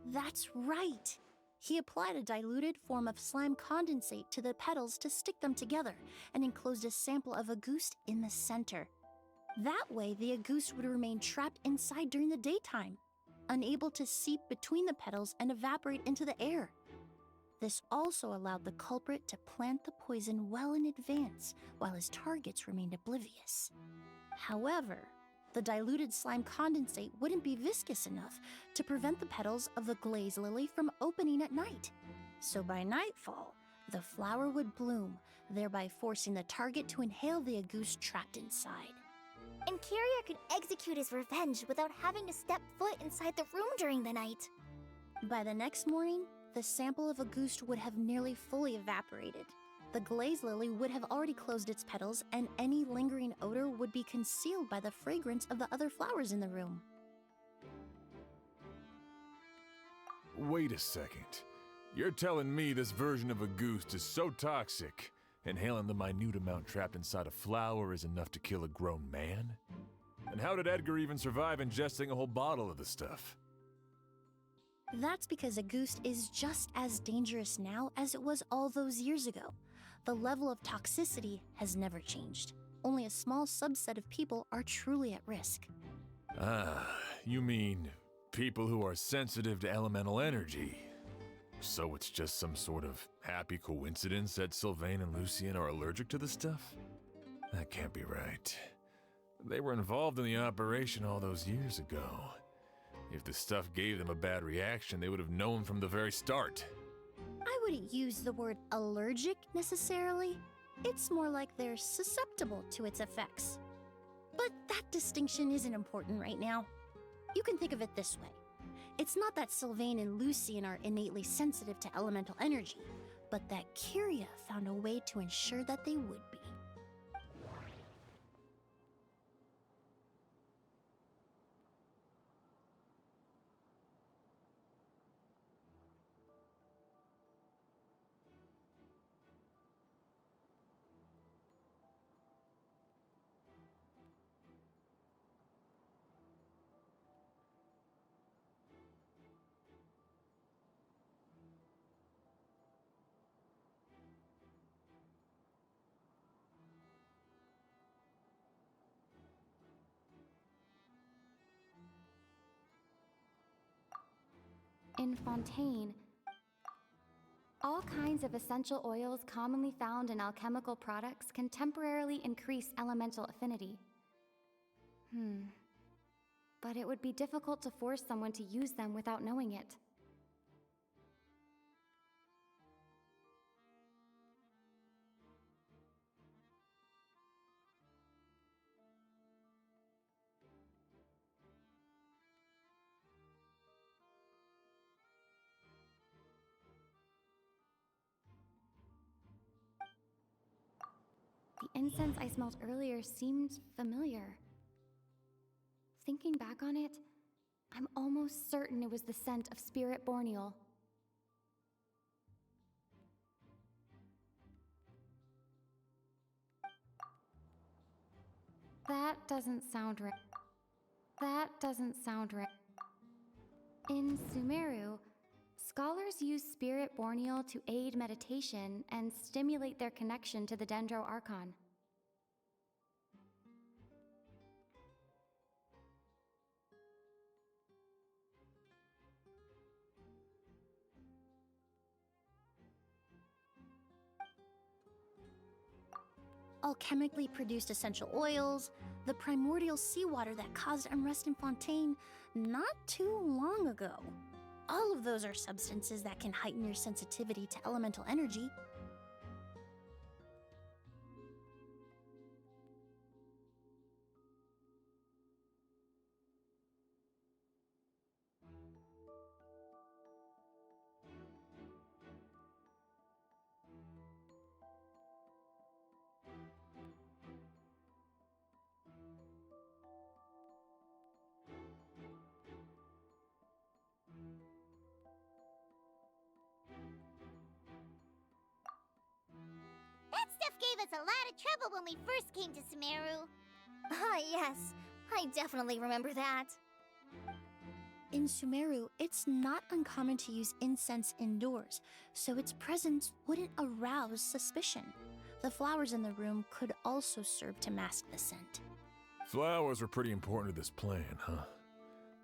That's right! He applied a diluted form of slime condensate to the petals to stick them together and enclosed a sample of agouti in the center. That way, the agouti would remain trapped inside during the daytime, unable to seep between the petals and evaporate into the air. This also allowed the culprit to plant the poison well in advance, while his targets remained oblivious. However, the diluted slime condensate wouldn't be viscous enough to prevent the petals of the glaze lily from opening at night. So by nightfall, the flower would bloom, thereby forcing the target to inhale the agouti trapped inside.
And Kiria could execute his revenge without having to step foot inside the room during the night.
By the next morning, the sample of agouti would have nearly fully evaporated. The glaze lily would have already closed its petals, and any lingering odor would be concealed by the fragrance of the other flowers in the room.
Wait a second. You're telling me this version of agouti is so toxic, inhaling the minute amount trapped inside a flower is enough to kill a grown man? how did Edgar even survive ingesting a whole bottle of the stuff?
That's because a goose is just as dangerous now as it was all those years ago. The level of toxicity has never changed. Only a small subset of people are truly at risk.
Ah, you mean people who are sensitive to elemental energy. So it's just some sort of happy coincidence that Sylvain and Lucien are allergic to the stuff? That can't be right. They were involved in the operation all those years ago. If the stuff gave them a bad reaction, they would have known from the very start.
I wouldn't use the word allergic necessarily. It's more like they're susceptible to its effects. But that distinction isn't important right now. You can think of it this way. It's not that Sylvain and Lucien are innately sensitive to elemental energy, but that Kyria found a way to ensure that they would be.
In Fontaine, all kinds of essential oils commonly found in alchemical products can temporarily increase elemental affinity. But it would be difficult to force someone to use them without knowing it. The incense I smelled earlier seemed familiar. Thinking back on it, I'm almost certain it was the scent of Spirit Borneal. That doesn't sound right. In Sumeru, scholars use Spirit Borneal to aid meditation and stimulate their connection to the Dendro Archon.
Alchemically produced essential oils, the primordial seawater that caused unrest in Fontaine not too long ago. All of those are substances that can heighten your sensitivity to elemental energy.
That stuff gave us a lot of trouble when we first came to Sumeru.
Ah, yes. I definitely remember that.
In Sumeru, it's not uncommon to use incense indoors, so its presence wouldn't arouse suspicion. The flowers in the room could also serve to mask the scent.
Flowers were pretty important to this plan, huh?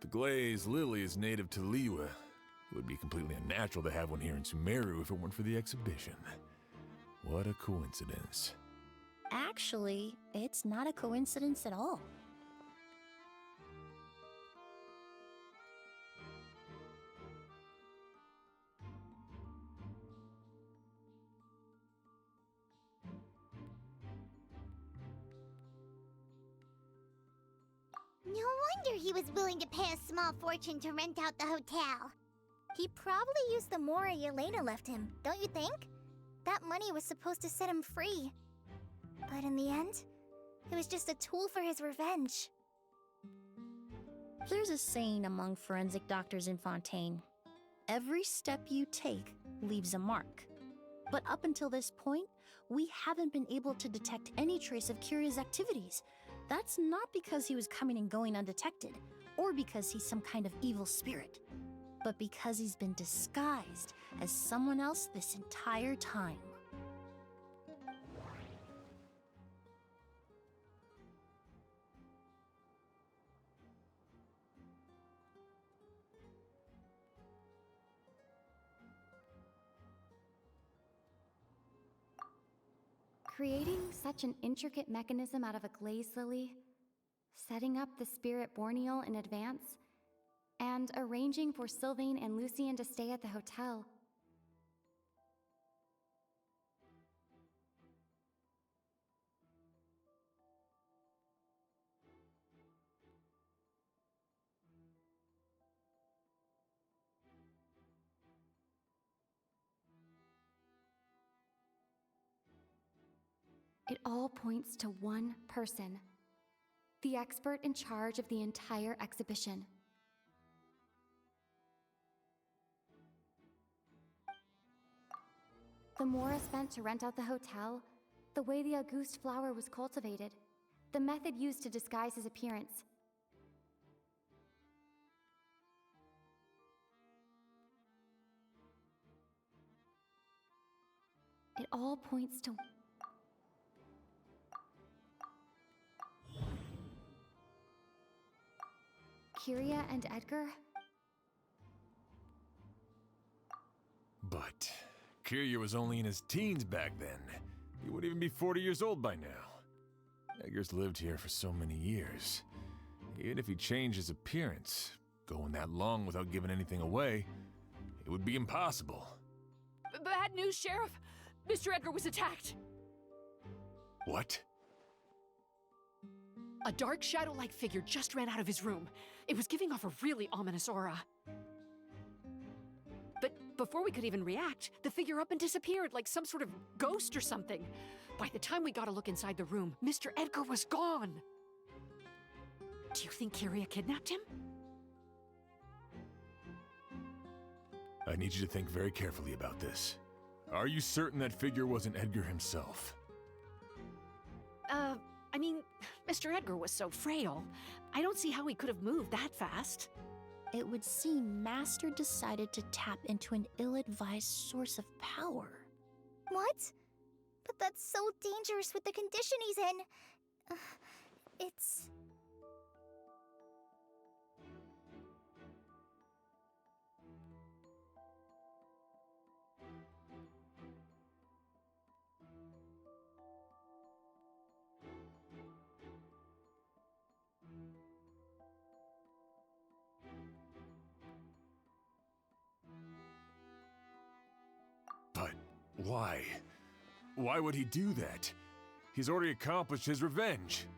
The glazed lily is native to Liyue. It would be completely unnatural to have one here in Sumeru if it weren't for the exhibition. What a coincidence.
Actually, it's not a coincidence at all.
No wonder he was willing to pay a small fortune to rent out the hotel.
He probably used the Mora Yelena left him, don't you think? That money was supposed to set him free. But in the end, it was just a tool for his revenge.
There's a saying among forensic doctors in Fontaine. Every step you take leaves a mark. But up until this point, we haven't been able to detect any trace of Kyria's activities. That's not because he was coming and going undetected, or because he's some kind of evil spirit, but because he's been disguised as someone else this entire time.
Creating such an intricate mechanism out of a glaze lily, setting up the spirit Borneal in advance, and arranging for Sylvain and Lucien to stay at the hotel. It all points to one person, the expert in charge of the entire exhibition. The Mora spent to rent out the hotel, the way the Auguste flower was cultivated, the method used to disguise his appearance. It all points to... Kyria and Edgar?
But Kyria was only in his teens back then. He wouldn't even be 40 years old by now. Edgar's lived here for so many years. Even if he changed his appearance, going that long without giving anything away, it would be impossible.
Bad news, Sheriff! Mr. Edgar was attacked!
What?
A dark shadow-like figure just ran out of his room. It was giving off a really ominous aura. But before we could even react, the figure up and disappeared like some sort of ghost or something. By the time we got a look inside the room, Mr. Edgar was gone. Do you think Kyria kidnapped him?
I need you to think very carefully about this. Are you certain that figure wasn't Edgar himself?
I mean, Mr. Edgar was so frail. I don't see how he could have moved that fast.
It would seem Master decided to tap into an ill-advised source of power.
What? But that's so dangerous with the condition he's in. It's...
But why? Why would he do that? He's already accomplished his revenge.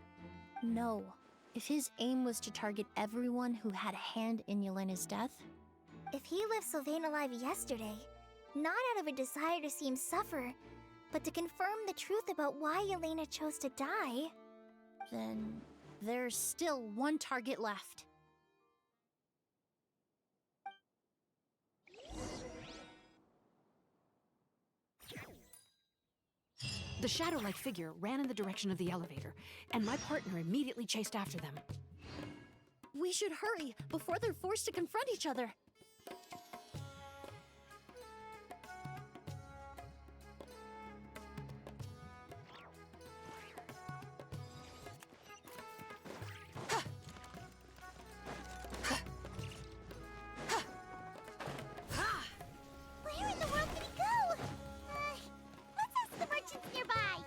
No. If his aim was to target everyone who had a hand in Yelena's death...
If he left Sylvain alive yesterday, not out of a desire to see him suffer, but to confirm the truth about why Yelena chose to die...
Then there's still one target left.
The shadow-like figure ran in the direction of the elevator, and my partner immediately chased after them.
We should hurry before they're forced to confront each other.
Where in the world did he go? Let's ask the merchants nearby.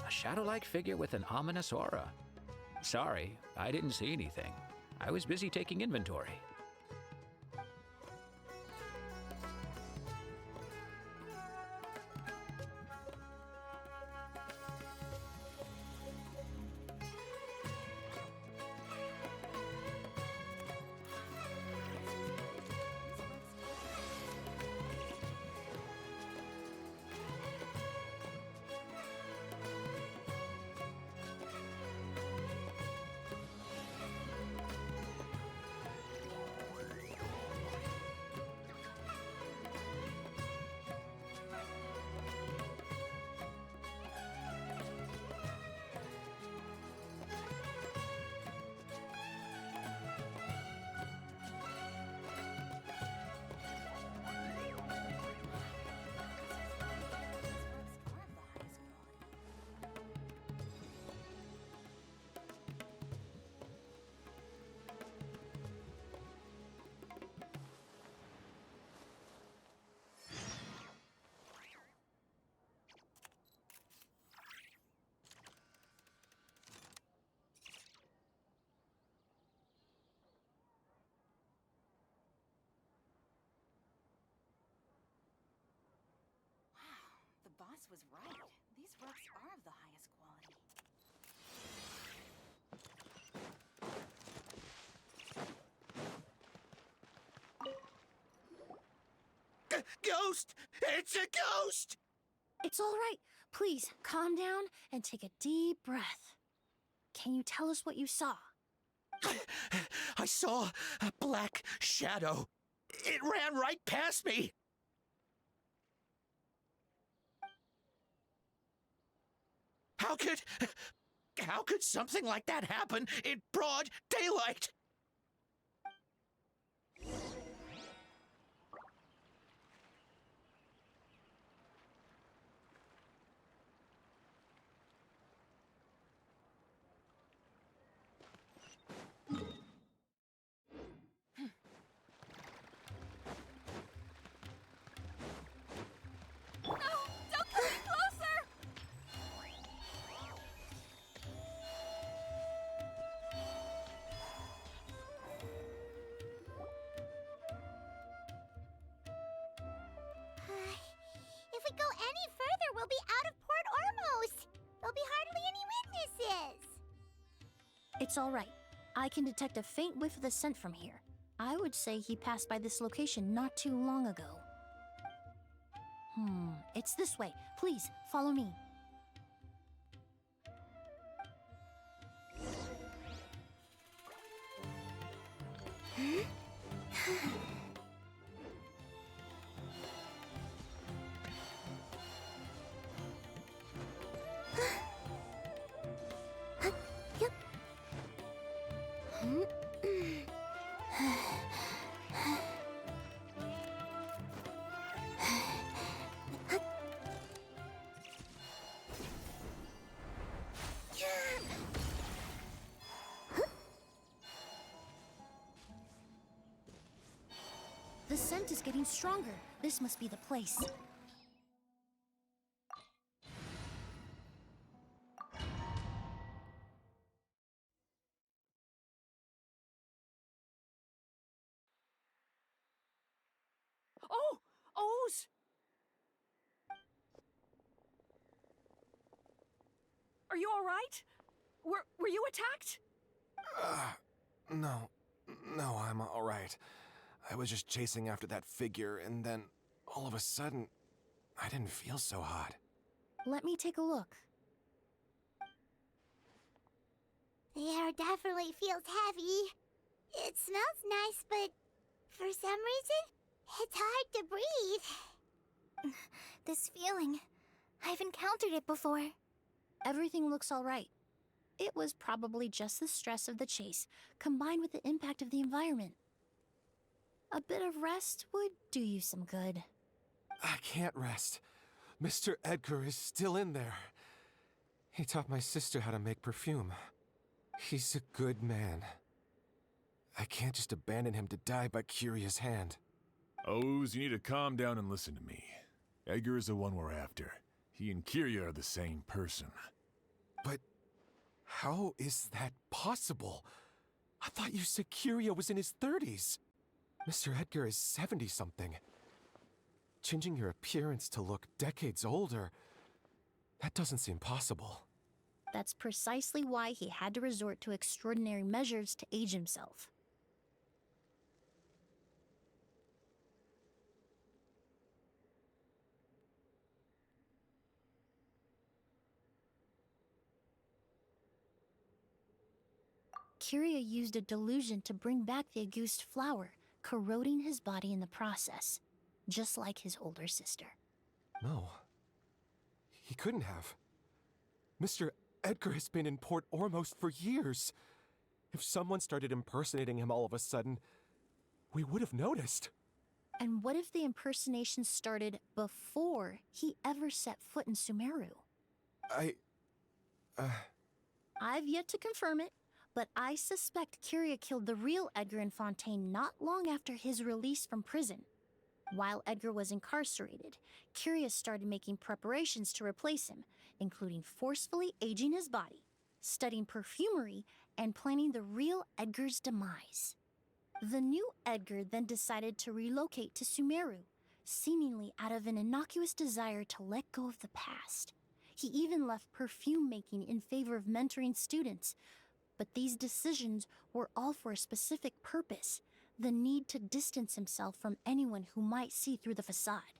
A shadow-like figure with an ominous aura. Sorry, I didn't see anything. I was busy taking inventory.
boss was right. These rugs are of the highest quality.
Ghost! It's a ghost!
It's all right. Please, calm down and take a deep breath. Can you tell us what you saw?
I saw a black shadow. It ran right past me. How could something like that happen in broad daylight?
No! Don't come any closer!
If we go any further, we'll be out of Port Ormos. There'll be hardly any witnesses.
It's all right. I can detect a faint whiff of the scent from here. I would say he passed by this location not too long ago. It's this way. Please, follow me. The scent is getting stronger. This must be the place.
Oh! O's! Are you all right? Were you attacked?
No, I'm all right. I was just chasing after that figure, and then all of a sudden, I didn't feel so hot.
Let me take a look.
The air definitely feels heavy. It smells nice, but for some reason, it's hard to breathe.
This feeling, I've encountered it before.
Everything looks all right. It was probably just the stress of the chase, combined with the impact of the environment. A bit of rest would do you some good.
I can't rest. Mr. Edgar is still in there. He taught my sister how to make perfume. He's a good man. I can't just abandon him to die by Kyria's hand.
Oz, you need to calm down and listen to me. Edgar is the one we're after. He and Kyria are the same person.
But how is that possible? I thought you said Kyria was in his 30s. Mr. Edgar is 70-something. Changing your appearance to look decades older, that doesn't seem possible.
That's precisely why he had to resort to extraordinary measures to age himself. Kyria used a delusion to bring back the Auguste flower, corroding his body in the process, just like his older sister.
No. He couldn't have. Mr. Edgar has been in Port Ormos for years. If someone started impersonating him all of a sudden, we would have noticed.
And what if the impersonation started before he ever set foot in Sumeru? I've yet to confirm it, but I suspect Kyria killed the real Edgar Fontaine not long after his release from prison. While Edgar was incarcerated, Kyria started making preparations to replace him, including forcefully aging his body, studying perfumery, and planning the real Edgar's demise. The new Edgar then decided to relocate to Sumeru, seemingly out of an innocuous desire to let go of the past. He even left perfume making in favor of mentoring students. But these decisions were all for a specific purpose: the need to distance himself from anyone who might see through the facade.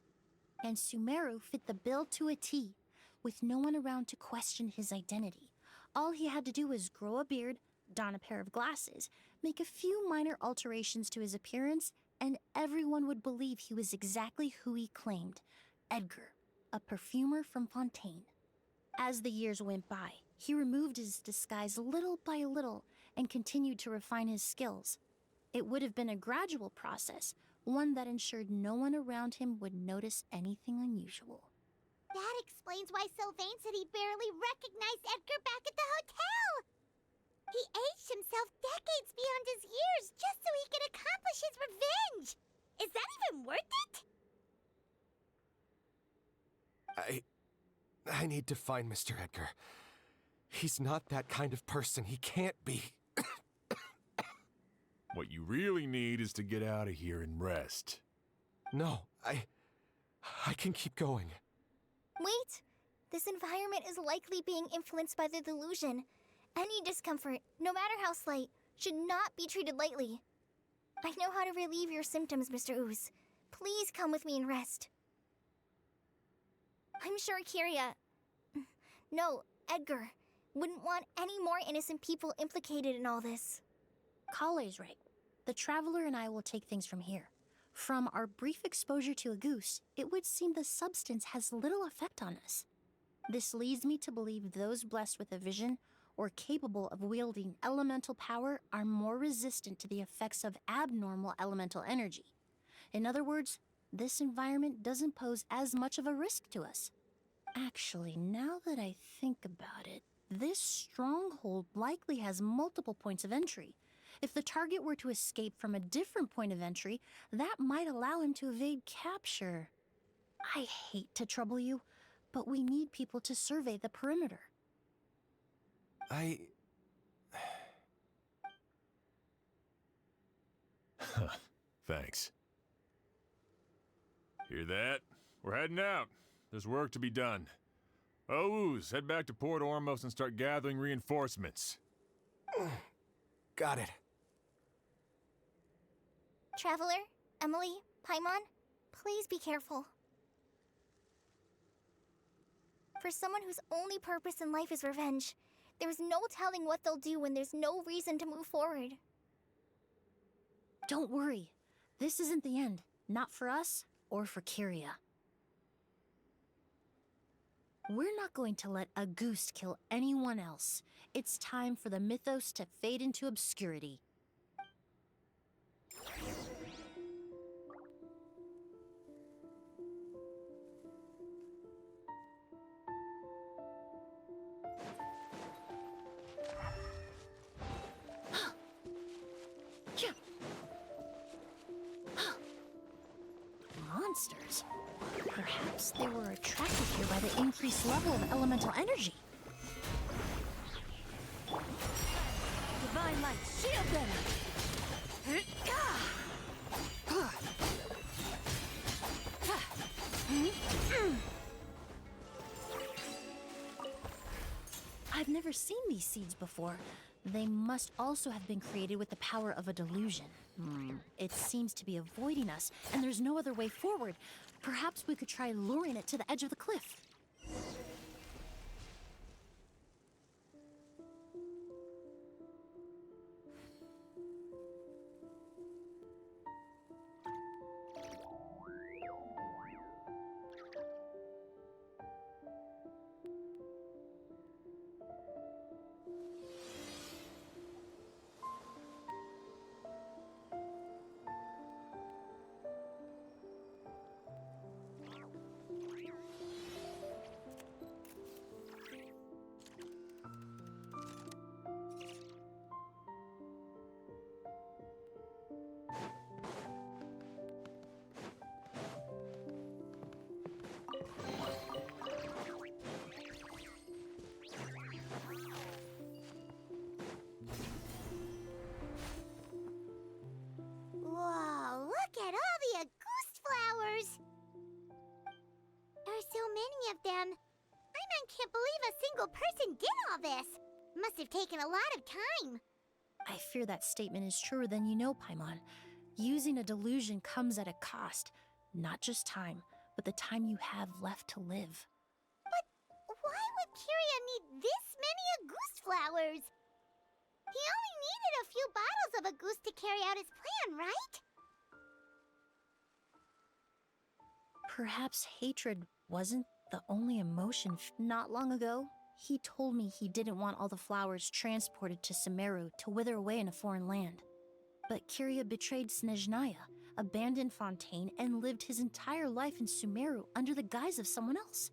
And Sumeru fit the bill to a T, with no one around to question his identity. All he had to do was grow a beard, don a pair of glasses, make a few minor alterations to his appearance, and everyone would believe he was exactly who he claimed: Edgar, a perfumer from Fontaine. As the years went by, he removed his disguise little by little and continued to refine his skills. It would have been a gradual process, one that ensured no one around him would notice anything unusual.
That explains why Sylvain said he barely recognized Edgar back at the hotel. He aged himself decades beyond his years just so he could accomplish his revenge. Is that even worth it?
I need to find Mr. Edgar. He's not that kind of person. He can't be.
What you really need is to get out of here and rest.
No, I can keep going.
Wait! This environment is likely being influenced by the delusion. Any discomfort, no matter how slight, should not be treated lightly. I know how to relieve your symptoms, Mr. Ooze. Please come with me and rest. I'm sure Kyria... No, Edgar wouldn't want any more innocent people implicated in all this.
Kale's right. The Traveler and I will take things from here. From our brief exposure to a goose, it would seem the substance has little effect on us. This leads me to believe those blessed with a vision or capable of wielding elemental power are more resistant to the effects of abnormal elemental energy. In other words, this environment doesn't pose as much of a risk to us. Actually, now that I think about it, this stronghold likely has multiple points of entry. If the target were to escape from a different point of entry, that might allow him to evade capture. I hate to trouble you, but we need people to survey the perimeter.
Thanks. Hear that? We're heading out. There's work to be done. Ooze, head back to Port Ormos and start gathering reinforcements.
Got it.
Traveler, Emilie, Paimon, please be careful. For someone whose only purpose in life is revenge, there's no telling what they'll do when there's no reason to move forward.
Don't worry. This isn't the end. Not for us or for Kyria. We're not going to let a goose kill anyone else. It's time for the mythos to fade into obscurity. Monsters. Perhaps they were attracted here by the increased level of elemental energy.
Divine light, shield them!
I've never seen these seeds before. They must also have been created with the power of a delusion. It seems to be avoiding us, and there's no other way forward. Perhaps we could try luring it to the edge of the cliff.
all this? Must have taken a lot of time.
I fear that statement is truer than you know, Paimon. Using a delusion comes at a cost. Not just time, but the time you have left to live.
But why would Kiria need this many Auguste flowers? He only needed a few bottles of Auguste to carry out his plan, right?
Perhaps hatred wasn't the only emotion. Not long ago, he told me he didn't want all the flowers transported to Sumeru to wither away in a foreign land. But Kiria betrayed Snezhnaya, abandoned Fontaine, and lived his entire life in Sumeru under the guise of someone else.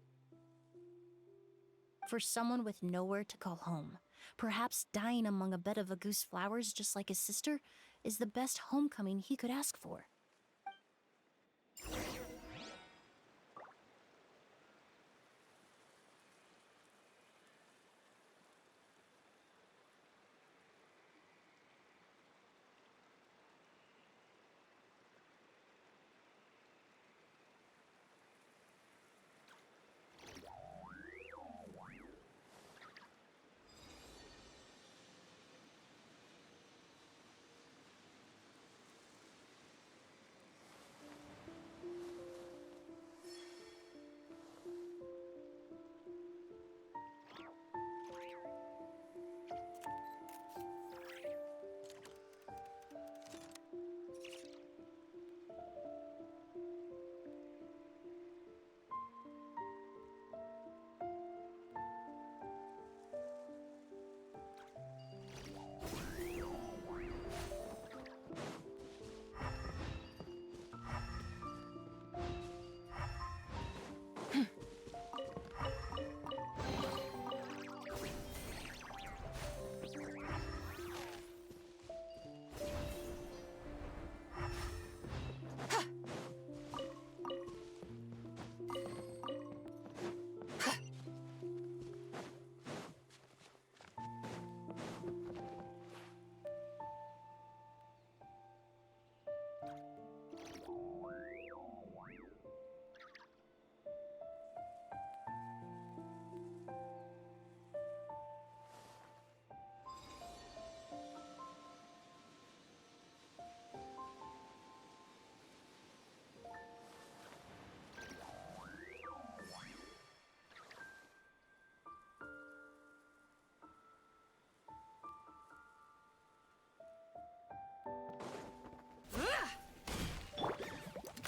For someone with nowhere to call home, perhaps dying among a bed of Auguste flowers just like his sister is the best homecoming he could ask for.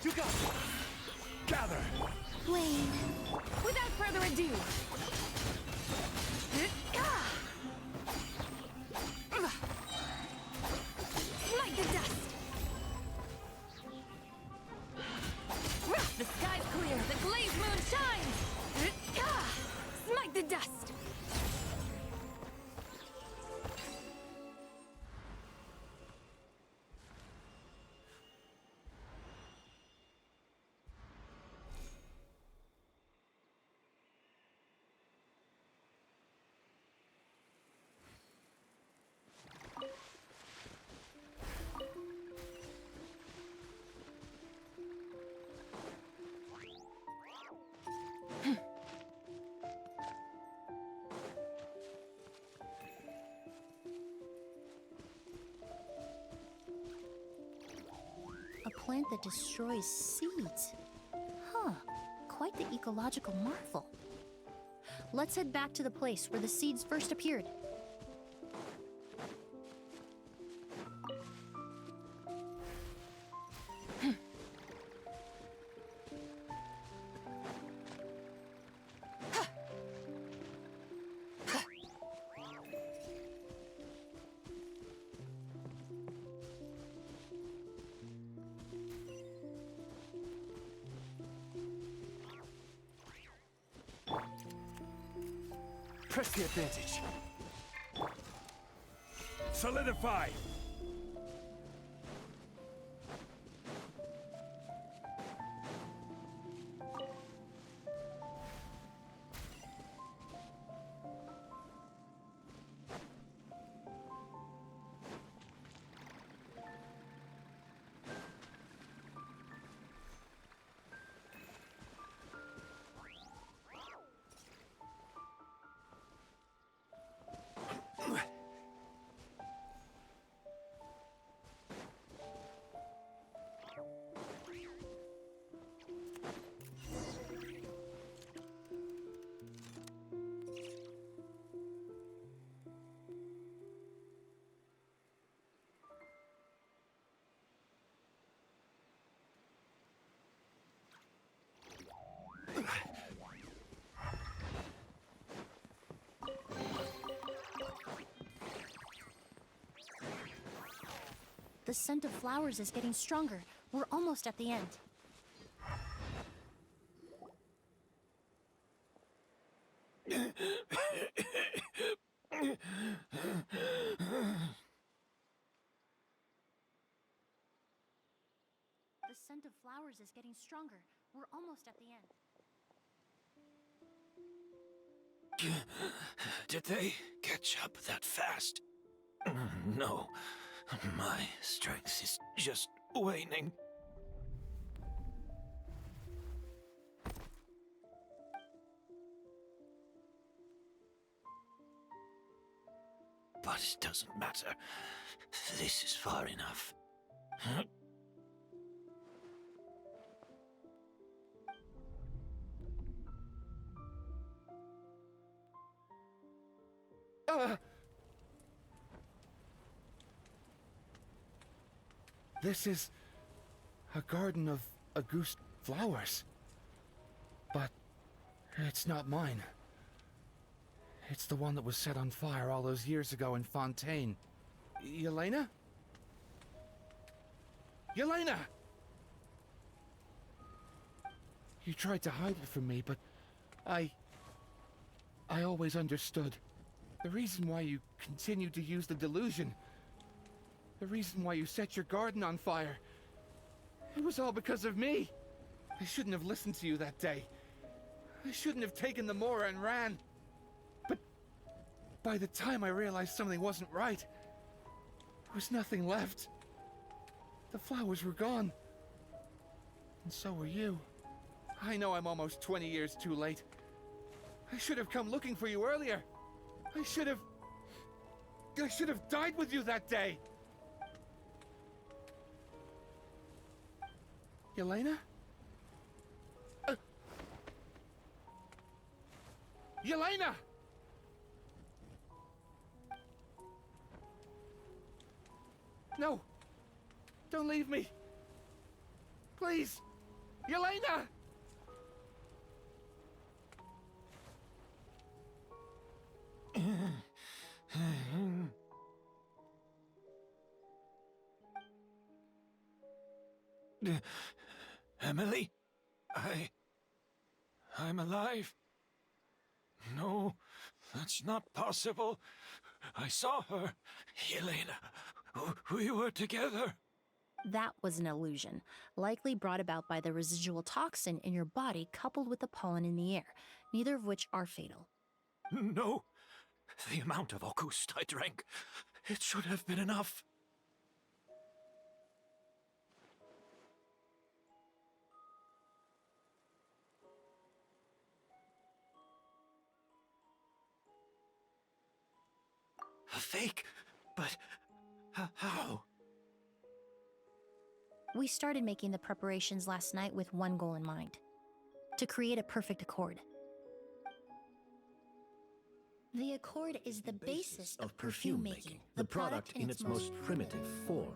You got it! Gather!
Blade. Without further ado. Smite the dust. The sky's clear, the glazed moon shines. Smite the dust.
A plant that destroys seeds. Huh, quite the ecological marvel. Let's head back to the place where the seeds first appeared.
Press the advantage. Solidify!
The scent of flowers is getting stronger. We're almost at the end. The scent of flowers is getting stronger. We're almost at the end.
Did they catch up that fast? No. My strength is just waning. But it doesn't matter. This is far enough.
This is a garden of Auguste flowers. But it's not mine. It's the one that was set on fire all those years ago in Fontaine. Yelena? Yelena! You tried to hide it from me, but I always understood. The reason why you continued to use the delusion, the reason why you set your garden on fire, it was all because of me. I shouldn't have listened to you that day. I shouldn't have taken the Mora and ran. But by the time I realized something wasn't right, there was nothing left. The flowers were gone. And so were you. I know I'm almost 20 years too late. I should have come looking for you earlier. I should have died with you that day. Yelena? Yelena! No! Don't leave me! Please! Yelena!
Emilie? I'm alive. No, that's not possible. I saw her. Yelena, we were together.
That was an illusion, likely brought about by the residual toxin in your body coupled with the pollen in the air, neither of which are fatal.
No, the amount of Auguste I drank, it should have been enough. A fake? But how?
We started making the preparations last night with one goal in mind: to create a perfect accord. The accord is the basis of perfume making,
the product in its most primitive form.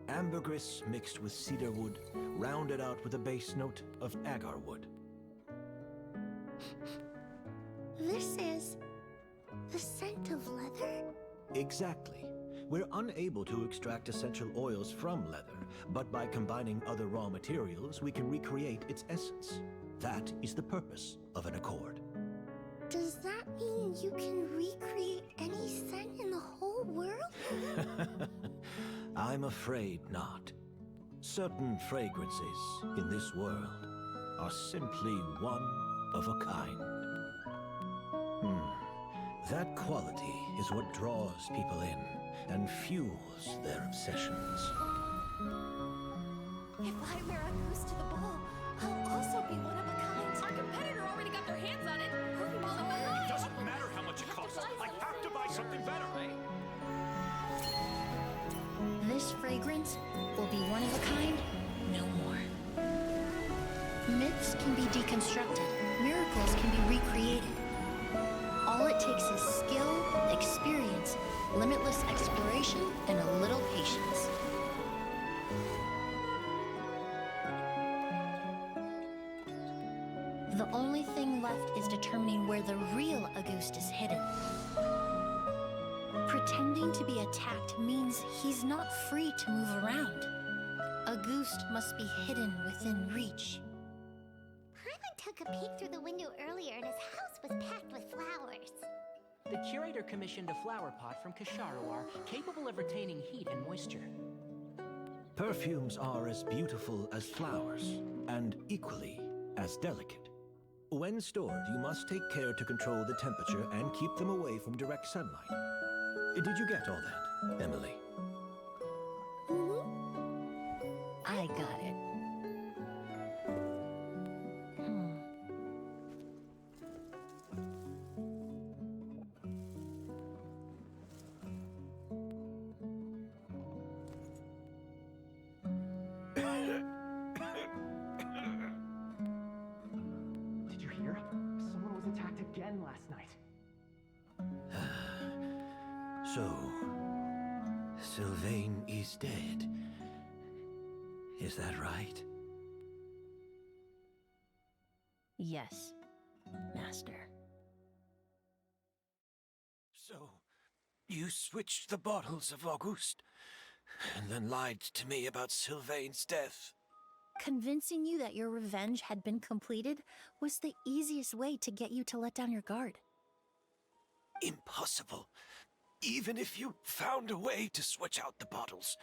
Ambergris mixed with cedarwood, rounded out with a base note of agarwood.
This is the scent of leather?
Exactly. We're unable to extract essential oils from leather, but by combining other raw materials, we can recreate its essence. That is the purpose of an accord.
Does that mean you can recreate any scent in the whole world?
I'm afraid not. Certain fragrances in this world are simply one of a kind. That quality is what draws people in and fuels their obsessions.
If I wear a goose to the ball, I'll also be one of a kind. Our competitor already got their hands on it.
It doesn't matter how much it costs. I have to buy something better.
This fragrance will be one of a kind, no more. Myths can be deconstructed. Miracles can be recreated. All it takes is skill, experience, limitless exploration, and a little patience. The only thing left is determining where the real Auguste is hidden.
Pretending to be attacked means he's not free to move around. Auguste must be hidden within reach.
Paimon took a peek through the window earlier and his house was packed with flowers.
The curator commissioned a flower pot from Kasharawar, capable of retaining heat and moisture.
Perfumes are as beautiful as flowers, and equally as delicate. When stored, you must take care to control the temperature and keep them away from direct sunlight. Did you get all that, Emilie?
I got it.
Did you hear? Someone was attacked again last night.
So, Sylvain is dead. Is that right?
Yes, Master.
So, you switched the bottles of Auguste, and then lied to me about Sylvain's death.
Convincing you that your revenge had been completed was the easiest way to get you to let down your guard.
Impossible. Even if you found a way to switch out the bottles,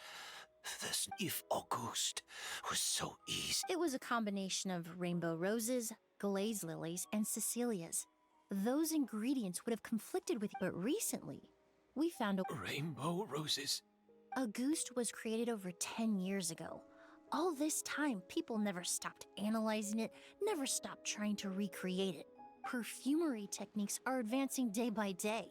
if Auguste was so easy.
It was a combination of rainbow roses, glaze lilies, and Cecilias. Those ingredients would have conflicted with you, but recently, we found a...
Rainbow roses?
Auguste was created over 10 years ago. All this time, people never stopped analyzing it, never stopped trying to recreate it. Perfumery techniques are advancing day by day.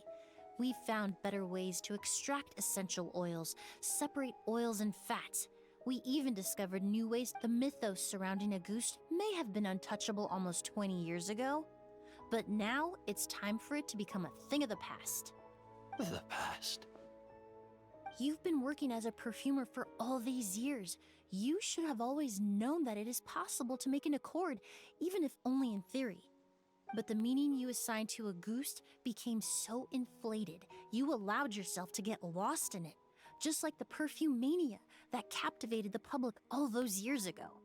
We found better ways to extract essential oils, separate oils and fats. We even discovered new ways. The mythos surrounding Auguste may have been untouchable almost 20 years ago, but now it's time for it to become a thing of the past.
The past?
You've been working as a perfumer for all these years. You should have always known that it is possible to make an accord, even if only in theory. But the meaning you assigned to Auguste became so inflated, you allowed yourself to get lost in it, just like the perfume mania that captivated the public all those years ago.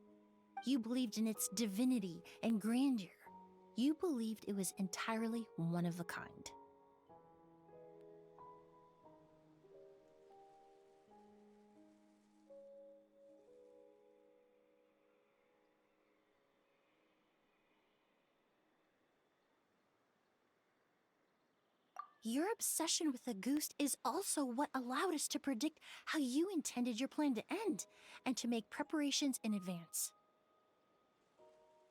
You believed in its divinity and grandeur. You believed it was entirely one of a kind. Your obsession with Auguste is also what allowed us to predict how you intended your plan to end, and to make preparations in advance.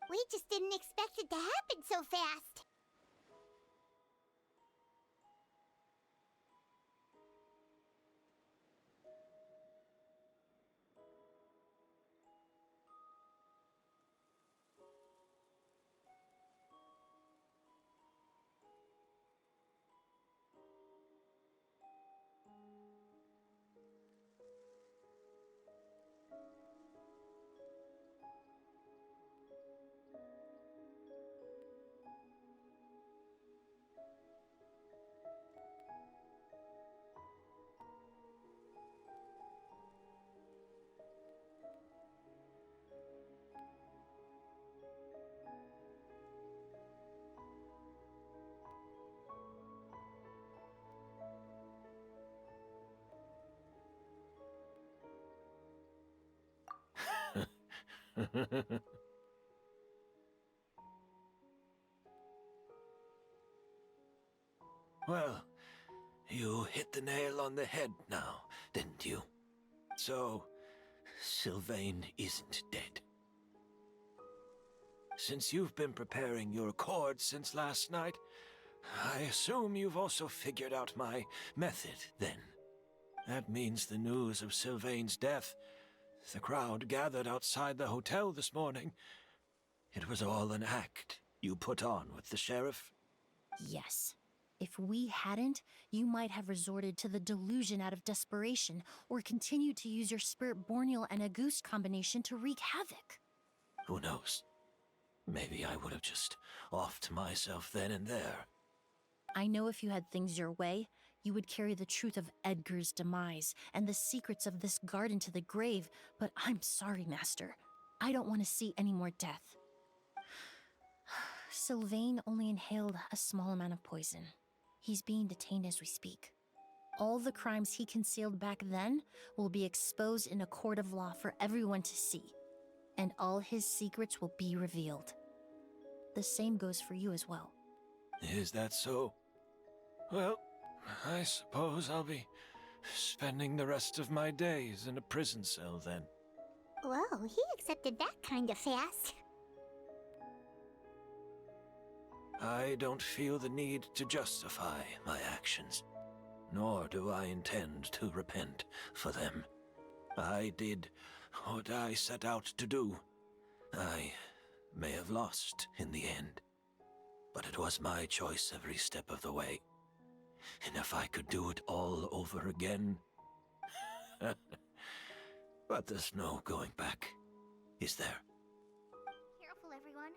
We just didn't expect it to happen so fast.
Well, you hit the nail on the head now, didn't you? So, Sylvain isn't dead. Since you've been preparing your accord since last night, I assume you've also figured out my method, then. That means the news of Sylvain's death, the crowd gathered outside the hotel this morning, it was all an act you put on with the sheriff?
Yes. If we hadn't, you might have resorted to the delusion out of desperation, or continued to use your Spirit Borneal and Auguste combination to wreak havoc.
Who knows? Maybe I would have just offed myself then and there.
I know if you had things your way, You would carry the truth of Edgar's demise and the secrets of this garden to the grave, but I'm sorry, Master. I don't want to see any more death. Sylvain only inhaled a small amount of poison. He's being detained as we speak. All the crimes he concealed back then will be exposed in a court of law for everyone to see, and all his secrets will be revealed. The same goes for you as well.
Is that so? Well, I suppose I'll be spending the rest of my days in a prison cell then.
Whoa, he accepted that kind of fast.
I don't feel the need to justify my actions, nor do I intend to repent for them. I did what I set out to do. I may have lost in the end, but it was my choice every step of the way. And if I could do it all over again... But there's no going back, is there?
Careful, everyone.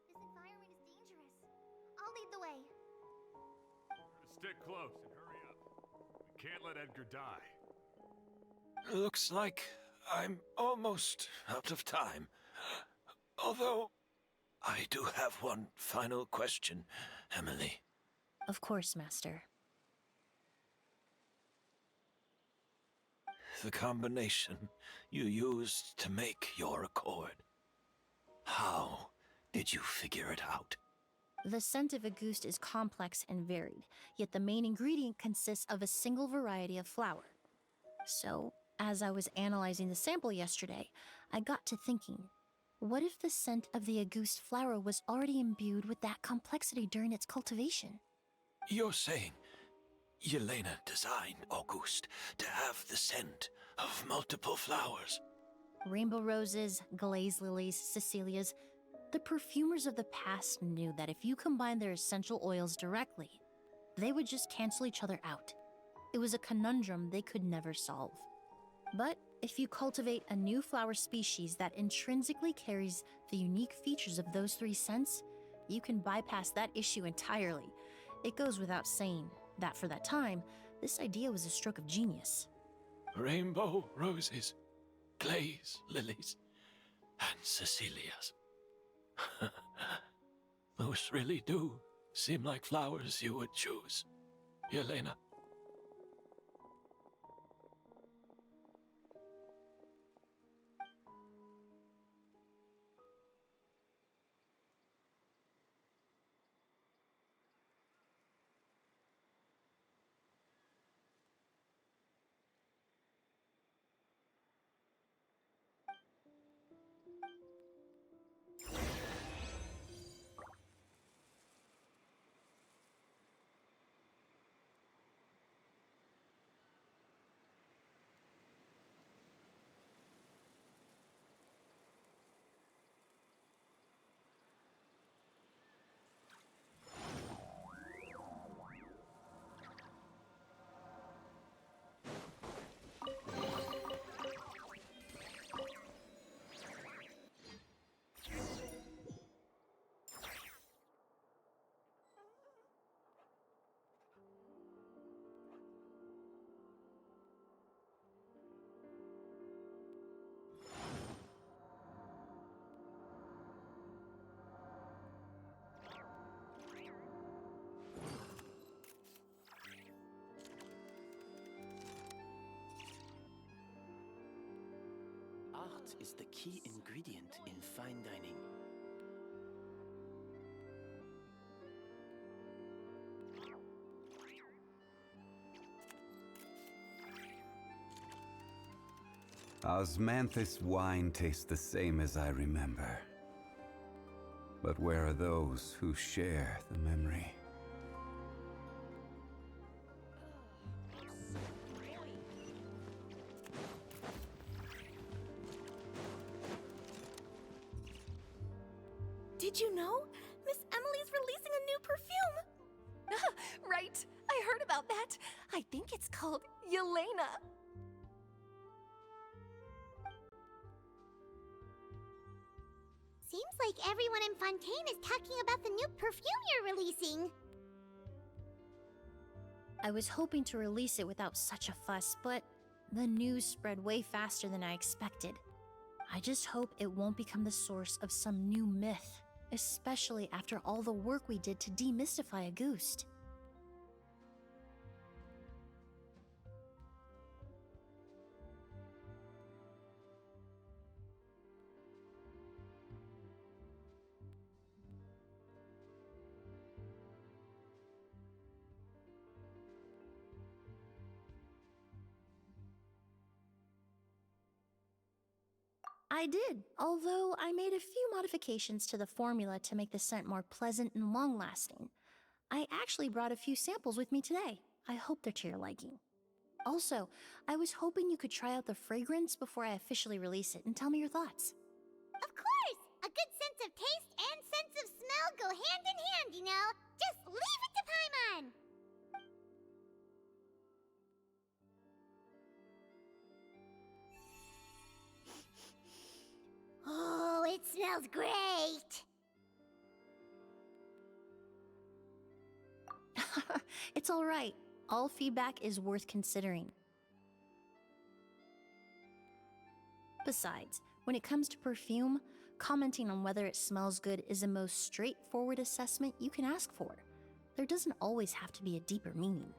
This environment is dangerous. I'll lead the way.
Stick close and hurry up. We can't let Edgar die.
Looks like I'm almost out of time. Although, I do have one final question, Emilie.
Of course, Master.
The combination you used to make your accord. How did you figure it out?
The scent of Auguste is complex and varied, yet the main ingredient consists of a single variety of flower. So, as I was analyzing the sample yesterday, I got to thinking, what if the scent of the Auguste flower was already imbued with that complexity during its cultivation?
You're saying Yelena designed Auguste to have the scent of multiple flowers?
Rainbow roses, glaze lilies, Cecilias. The perfumers of the past knew that if you combine their essential oils directly, they would just cancel each other out. It was a conundrum they could never solve. But if you cultivate a new flower species that intrinsically carries the unique features of those three scents, you can bypass that issue entirely. It goes without saying that for that time, this idea was a stroke of genius.
Rainbow roses, glaze lilies, and Cecilias. Those really do seem like flowers you would choose, Yelena.
Art is the key ingredient in fine dining.
Osmanthus wine tastes the same as I remember. But where are those who share the memory?
Did you know? Miss Emilie's releasing a new perfume! Right, I heard about that. I think it's called Yelena.
Seems like everyone in Fontaine is talking about the new perfume you're releasing.
I was hoping to release it without such a fuss, but the news spread way faster than I expected. I just hope it won't become the source of some new myth, especially after all the work we did to demystify a Goost. I did, although I made a few modifications to the formula to make the scent more pleasant and long-lasting. I actually brought a few samples with me today. I hope they're to your liking. Also, I was hoping you could try out the fragrance before I officially release it and tell me your thoughts.
Of course! A good sense of taste and sense of smell go hand in hand, you know? Just leave it to Paimon! Oh, it smells great!
It's all right. All feedback is worth considering. Besides, when it comes to perfume, commenting on whether it smells good is the most straightforward assessment you can ask for. There doesn't always have to be a deeper meaning.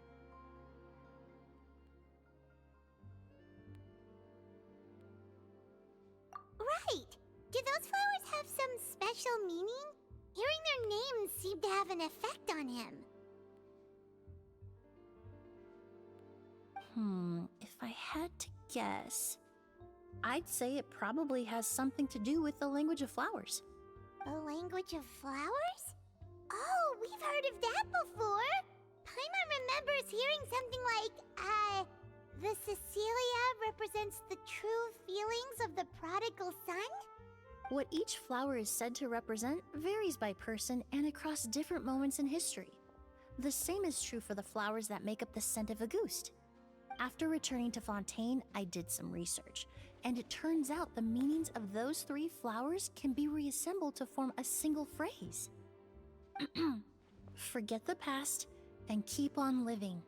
Right! Do those flowers have some special meaning? Hearing their names seemed to have an effect on him.
If I had to guess, I'd say it probably has something to do with the language of flowers.
The language of flowers? Oh, we've heard of that before! Paimon remembers hearing something like, the Cecilia represents the true feelings of the prodigal son?
What each flower is said to represent varies by person and across different moments in history. The same is true for the flowers that make up the scent of a Goost. After returning to Fontaine, I did some research, and it turns out the meanings of those 3 flowers can be reassembled to form a single phrase. Forget the past and keep on living.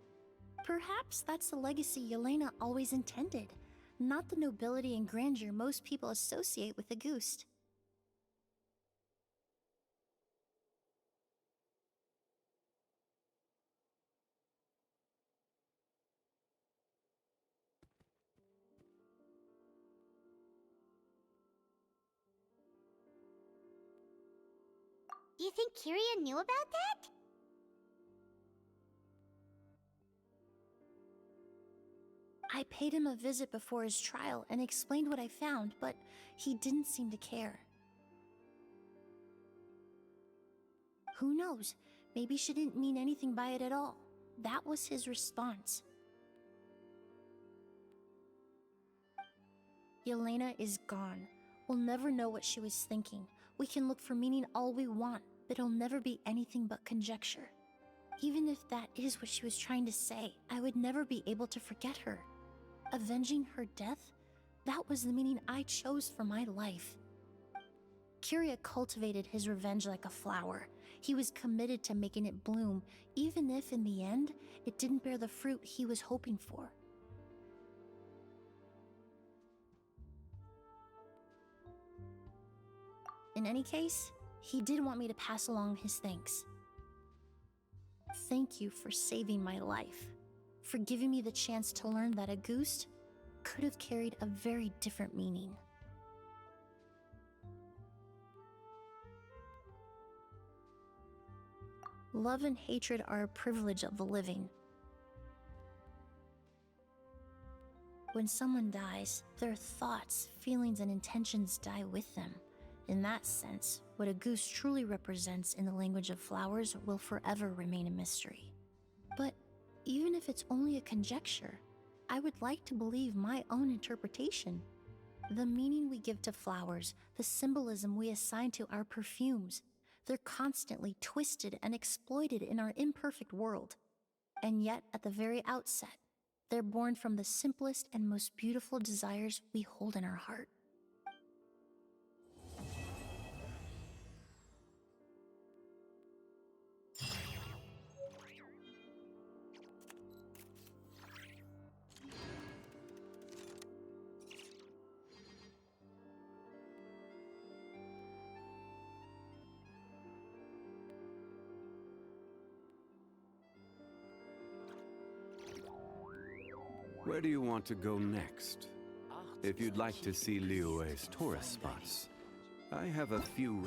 Perhaps that's the legacy Yelena always intended, not the nobility and grandeur most people associate with a Goost.
Do you think Kiria knew about that?
I paid him a visit before his trial and explained what I found, but he didn't seem to care. Who knows? Maybe she didn't mean anything by it at all. That was his response. Yelena is gone. We'll never know what she was thinking. We can look for meaning all we want, but it'll never be anything but conjecture. Even if that is what she was trying to say, I would never be able to forget her. Avenging her death? That was the meaning I chose for my life. Kiria cultivated his revenge like a flower. He was committed to making it bloom, even if in the end, it didn't bear the fruit he was hoping for. In any case, he did want me to pass along his thanks. Thank you for saving my life, for giving me the chance to learn that a Goost could have carried a very different meaning. Love and hatred are a privilege of the living. When someone dies, their thoughts, feelings, and intentions die with them. In that sense, what a Goost truly represents in the language of flowers will forever remain a mystery. But even if it's only a conjecture, I would like to believe my own interpretation. The meaning we give to flowers, the symbolism we assign to our perfumes, they're constantly twisted and exploited in our imperfect world. And yet, at the very outset, they're born from the simplest and most beautiful desires we hold in our heart.
Where do you want to go next? If you'd like to see Liyue's tourist spots, I have a few...